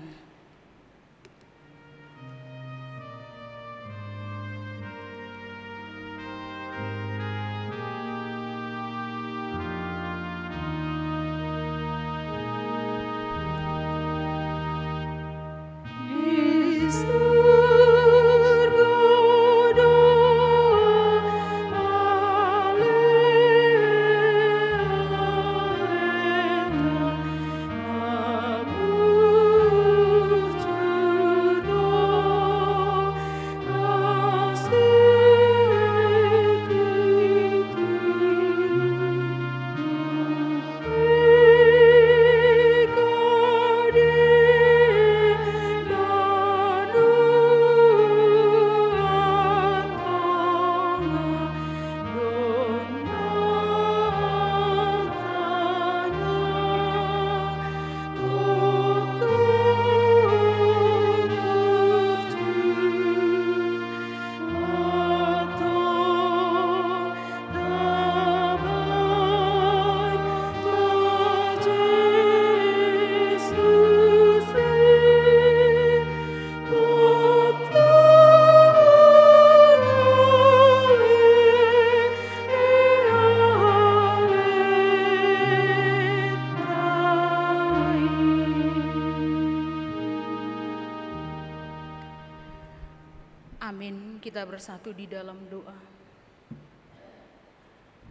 Amin. Kita bersatu di dalam doa.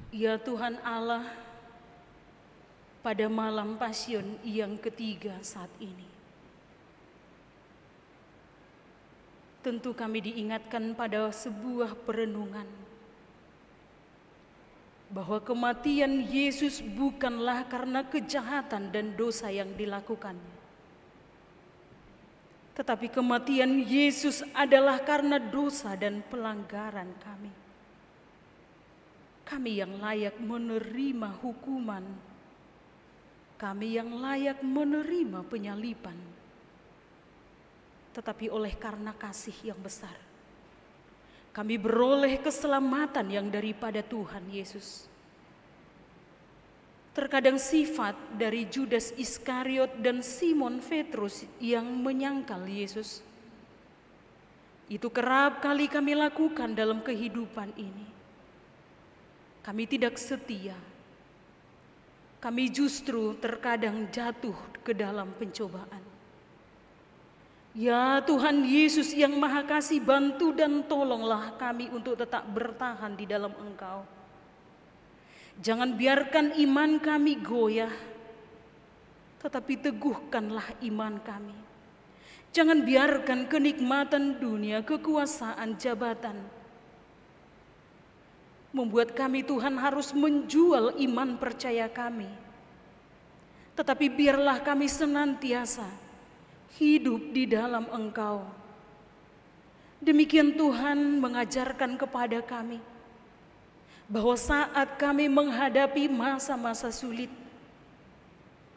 Ya Tuhan Allah, pada malam Pasion yang ketiga saat ini, tentu kami diingatkan pada sebuah perenungan bahwa kematian Yesus bukanlah karena kejahatan dan dosa yang dilakukannya, tetapi kematian Yesus adalah karena dosa dan pelanggaran kami. Kami yang layak menerima hukuman, kami yang layak menerima penyaliban, tetapi oleh karena kasih yang besar, kami beroleh keselamatan yang daripada Tuhan Yesus. Terkadang sifat dari Judas Iskariot dan Simon Petrus yang menyangkal Yesus, itu kerap kali kami lakukan dalam kehidupan ini. Kami tidak setia. Kami justru terkadang jatuh ke dalam pencobaan. Ya Tuhan Yesus yang Maha Kasih, bantu dan tolonglah kami untuk tetap bertahan di dalam Engkau. Jangan biarkan iman kami goyah, tetapi teguhkanlah iman kami. Jangan biarkan kenikmatan dunia, kekuasaan, jabatan membuat kami Tuhan harus menjual iman percaya kami. Tetapi biarlah kami senantiasa hidup di dalam Engkau. Demikian Tuhan mengajarkan kepada kami bahwa saat kami menghadapi masa-masa sulit,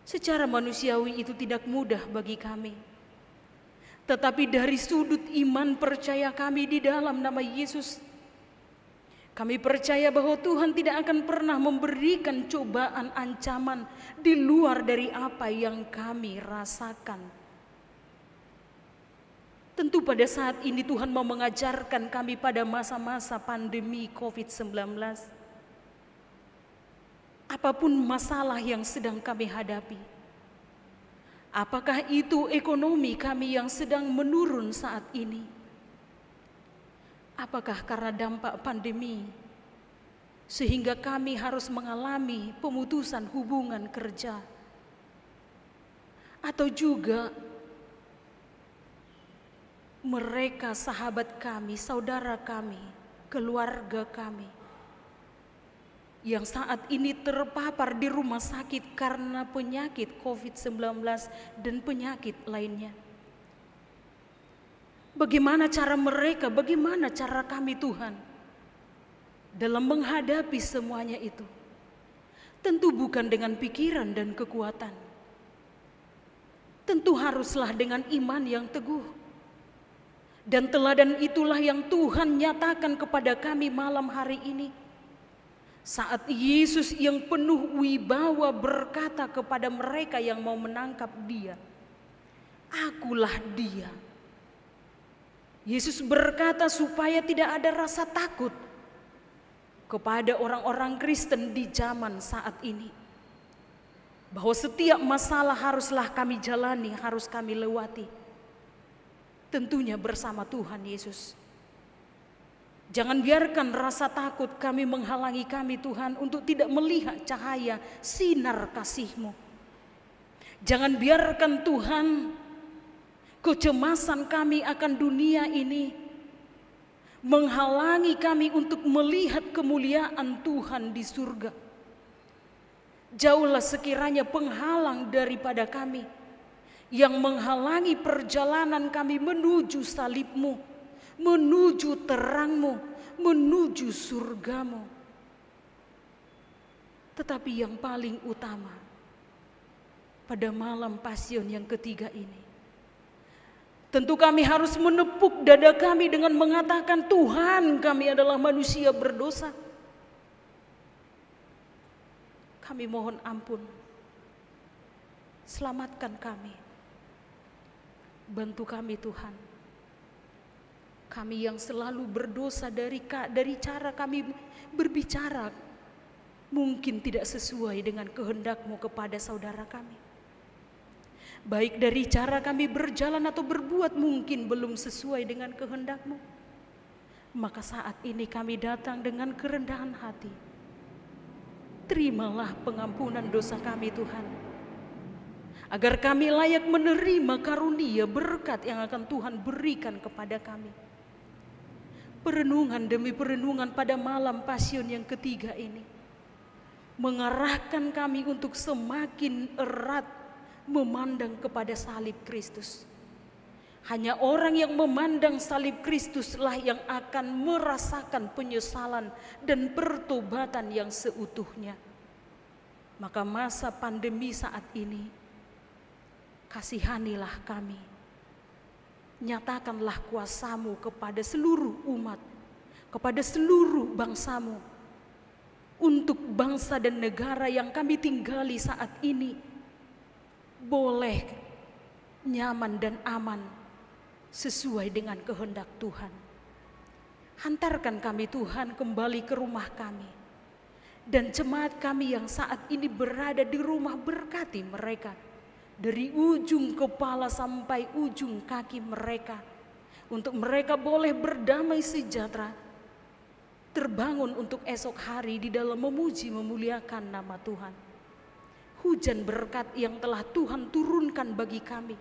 secara manusiawi itu tidak mudah bagi kami. Tetapi dari sudut iman percaya kami di dalam nama Yesus, kami percaya bahwa Tuhan tidak akan pernah memberikan cobaan, ancaman di luar dari apa yang kami rasakan. Tentu pada saat ini Tuhan mau mengajarkan kami pada masa-masa pandemi COVID-19. Apapun masalah yang sedang kami hadapi, apakah itu ekonomi kami yang sedang menurun saat ini, apakah karena dampak pandemi sehingga kami harus mengalami pemutusan hubungan kerja, atau juga mereka sahabat kami, saudara kami, keluarga kami yang saat ini terpapar di rumah sakit karena penyakit COVID-19 dan penyakit lainnya. Bagaimana cara mereka, bagaimana cara kami Tuhan dalam menghadapi semuanya itu? Tentu bukan dengan pikiran dan kekuatan. Tentu haruslah dengan iman yang teguh. Dan teladan itulah yang Tuhan nyatakan kepada kami malam hari ini. Saat Yesus yang penuh wibawa berkata kepada mereka yang mau menangkap Dia, "Akulah Dia." Yesus berkata supaya tidak ada rasa takut kepada orang-orang Kristen di zaman saat ini, bahwa setiap masalah haruslah kami jalani, harus kami lewati, tentunya bersama Tuhan Yesus. Jangan biarkan rasa takut kami menghalangi kami Tuhan untuk tidak melihat cahaya sinar kasih-Mu. Jangan biarkan Tuhan kecemasan kami akan dunia ini menghalangi kami untuk melihat kemuliaan Tuhan di surga. Jauhlah sekiranya penghalang daripada kami yang menghalangi perjalanan kami menuju salib-Mu, menuju terang-Mu, menuju surga-Mu. Tetapi yang paling utama pada malam Pasion yang ketiga ini, tentu kami harus menepuk dada kami dengan mengatakan, Tuhan, kami adalah manusia berdosa. Kami mohon ampun. Selamatkan kami. Bantu kami Tuhan. Kami yang selalu berdosa dari cara kami berbicara mungkin tidak sesuai dengan kehendak-Mu kepada saudara kami. Baik dari cara kami berjalan atau berbuat mungkin belum sesuai dengan kehendak-Mu. Maka saat ini kami datang dengan kerendahan hati. terimalah pengampunan dosa kami Tuhan. Agar kami layak menerima karunia berkat yang akan Tuhan berikan kepada kami. Perenungan demi perenungan pada malam Pasion yang ketiga ini mengarahkan kami untuk semakin erat memandang kepada salib Kristus. Hanya orang yang memandang salib Kristuslah yang akan merasakan penyesalan dan pertobatan yang seutuhnya. Maka masa pandemi saat ini, kasihanilah kami. Nyatakanlah kuasa-Mu kepada seluruh umat, kepada seluruh bangsa-Mu. Untuk bangsa dan negara yang kami tinggali saat ini, boleh nyaman dan aman sesuai dengan kehendak Tuhan. Hantarkan kami Tuhan kembali ke rumah kami. Dan jemaat kami yang saat ini berada di rumah, berkati mereka. Dari ujung kepala sampai ujung kaki mereka. Untuk mereka boleh berdamai sejahtera. Terbangun untuk esok hari di dalam memuji memuliakan nama Tuhan. Hujan berkat yang telah Tuhan turunkan bagi kami.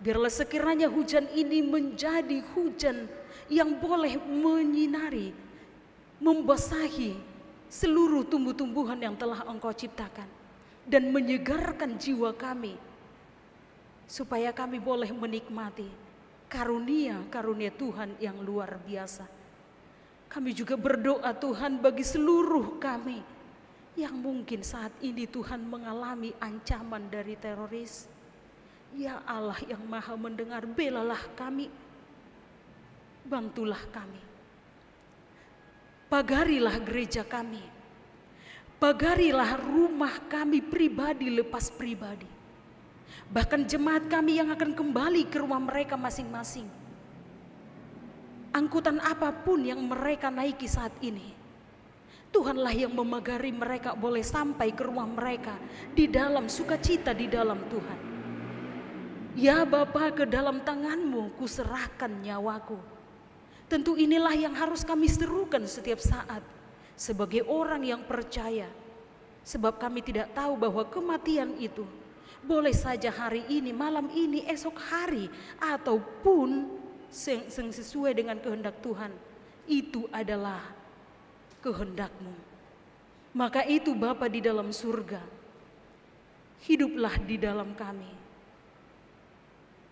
Biarlah sekiranya hujan ini menjadi hujan yang boleh menyinari, membasahi seluruh tumbuh-tumbuhan yang telah Engkau ciptakan. Dan menyegarkan jiwa kami. Supaya kami boleh menikmati karunia-karunia Tuhan yang luar biasa. Kami juga berdoa Tuhan bagi seluruh kami yang mungkin saat ini Tuhan mengalami ancaman dari teroris. Ya Allah yang maha mendengar, belalah kami, bantulah kami. Pagarilah gereja kami, pagarilah rumah kami pribadi lepas pribadi. Bahkan jemaat kami yang akan kembali ke rumah mereka masing-masing. Angkutan apapun yang mereka naiki saat ini, Tuhanlah yang memagari mereka boleh sampai ke rumah mereka di dalam sukacita di dalam Tuhan. Ya Bapa, ke dalam tangan-Mu kuserahkan nyawaku. Tentu inilah yang harus kami serukan setiap saat sebagai orang yang percaya. Sebab kami tidak tahu bahwa kematian itu boleh saja hari ini, malam ini, esok hari, ataupun sesuai dengan kehendak Tuhan. Itu adalah kehendak-Mu. Maka itu Bapa di dalam surga, hiduplah di dalam kami.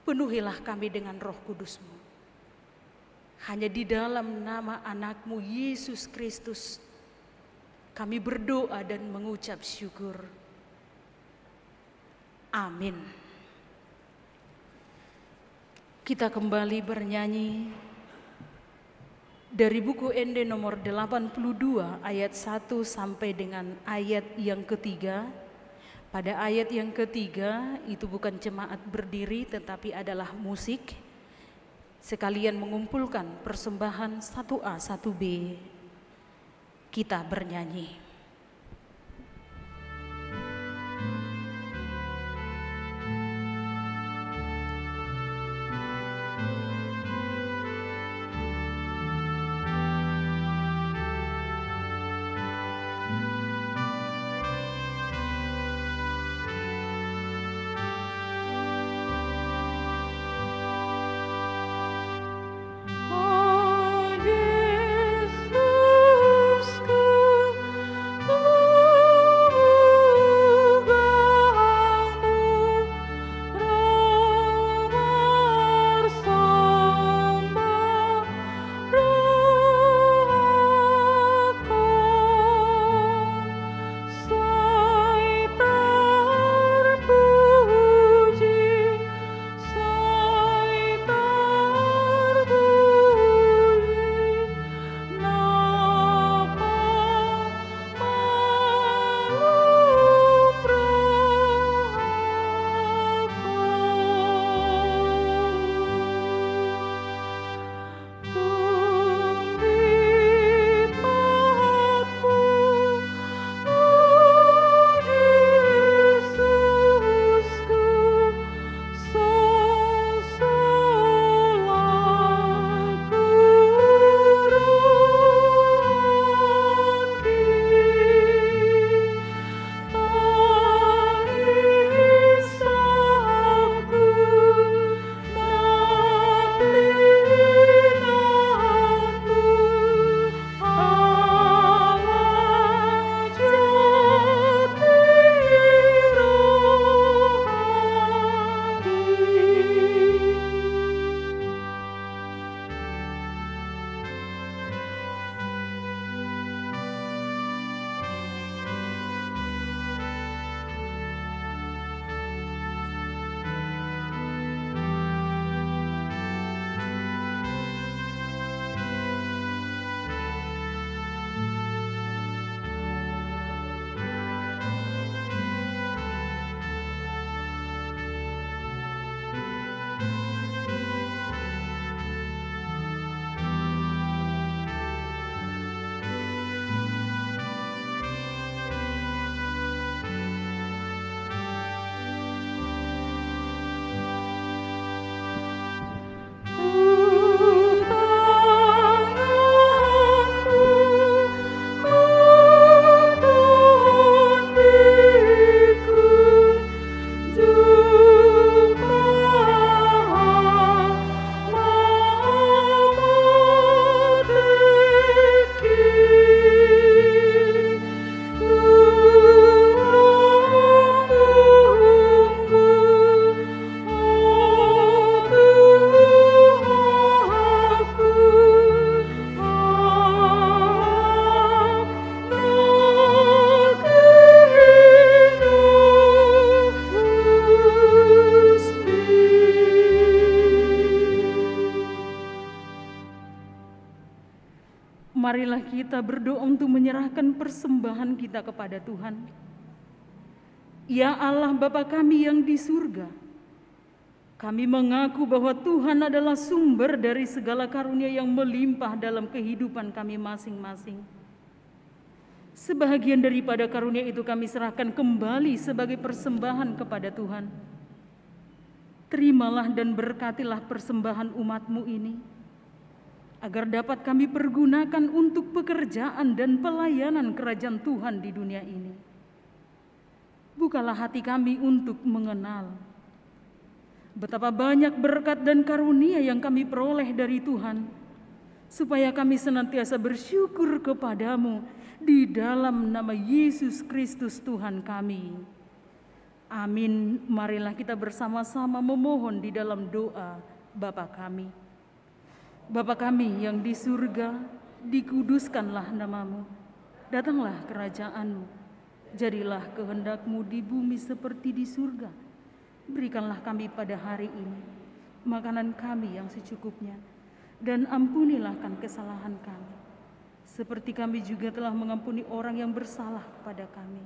Penuhilah kami dengan Roh Kudus-Mu. Hanya di dalam nama anak-Mu Yesus Kristus kami berdoa dan mengucap syukur. Amin. Kita kembali bernyanyi dari buku ND nomor 82 ayat 1 sampai dengan ayat yang ketiga. Pada ayat yang ketiga itu bukan jemaat berdiri tetapi adalah musik. Sekalian mengumpulkan persembahan 1A 1B. Kita bernyanyi. Oh Yesusku, marilah kita berdoa untuk menyerahkan persembahan kita kepada Tuhan. Ya Allah Bapa kami yang di surga, kami mengaku bahwa Tuhan adalah sumber dari segala karunia yang melimpah dalam kehidupan kami masing-masing. Sebahagian daripada karunia itu kami serahkan kembali sebagai persembahan kepada Tuhan. Terimalah dan berkatilah persembahan umat-Mu ini, agar dapat kami pergunakan untuk pekerjaan dan pelayanan kerajaan Tuhan di dunia ini. Bukalah hati kami untuk mengenal betapa banyak berkat dan karunia yang kami peroleh dari Tuhan, supaya kami senantiasa bersyukur kepadamu di dalam nama Yesus Kristus Tuhan kami. Amin. Marilah kita bersama-sama memohon di dalam doa Bapa kami. Bapa kami yang di surga, dikuduskanlah namamu. Datanglah kerajaan-Mu. Jadilah kehendak-Mu di bumi seperti di surga. Berikanlah kami pada hari ini makanan kami yang secukupnya, dan ampunilah kesalahan kami, seperti kami juga telah mengampuni orang yang bersalah kepada kami.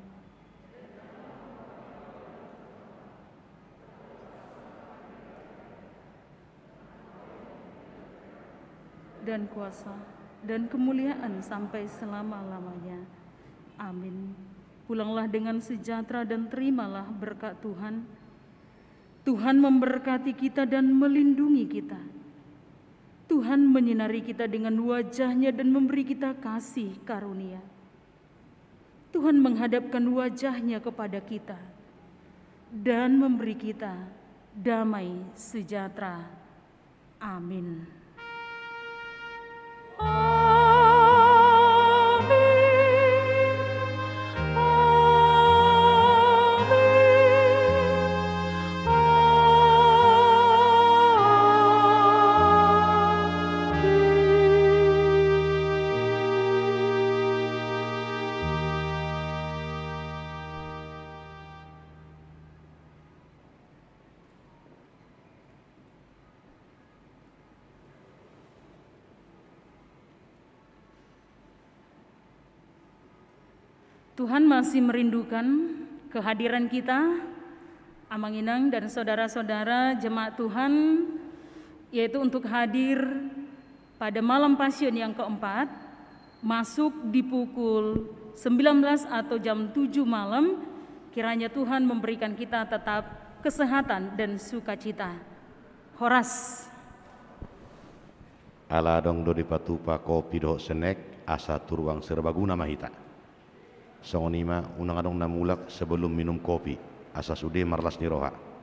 Dan kuasa dan kemuliaan sampai selama-lamanya. Amin. Pulanglah dengan sejahtera dan terimalah berkat Tuhan. Tuhan memberkati kita dan melindungi kita. Tuhan menyinari kita dengan wajah-Nya dan memberi kita kasih karunia. Tuhan menghadapkan wajah-Nya kepada kita dan memberi kita damai sejahtera. Amin. Tuhan masih merindukan kehadiran kita, Amanginang dan saudara-saudara jemaat Tuhan, yaitu untuk hadir pada malam Pasion yang keempat, masuk di pukul 19 atau jam 7 malam. Kiranya Tuhan memberikan kita tetap kesehatan dan sukacita. Horas. Ala dong do dipatupa kopi do senek asa turuang serbaguna mahita. Songonima unang adong namulak sebelum minum kopi asa sude marlas niroha.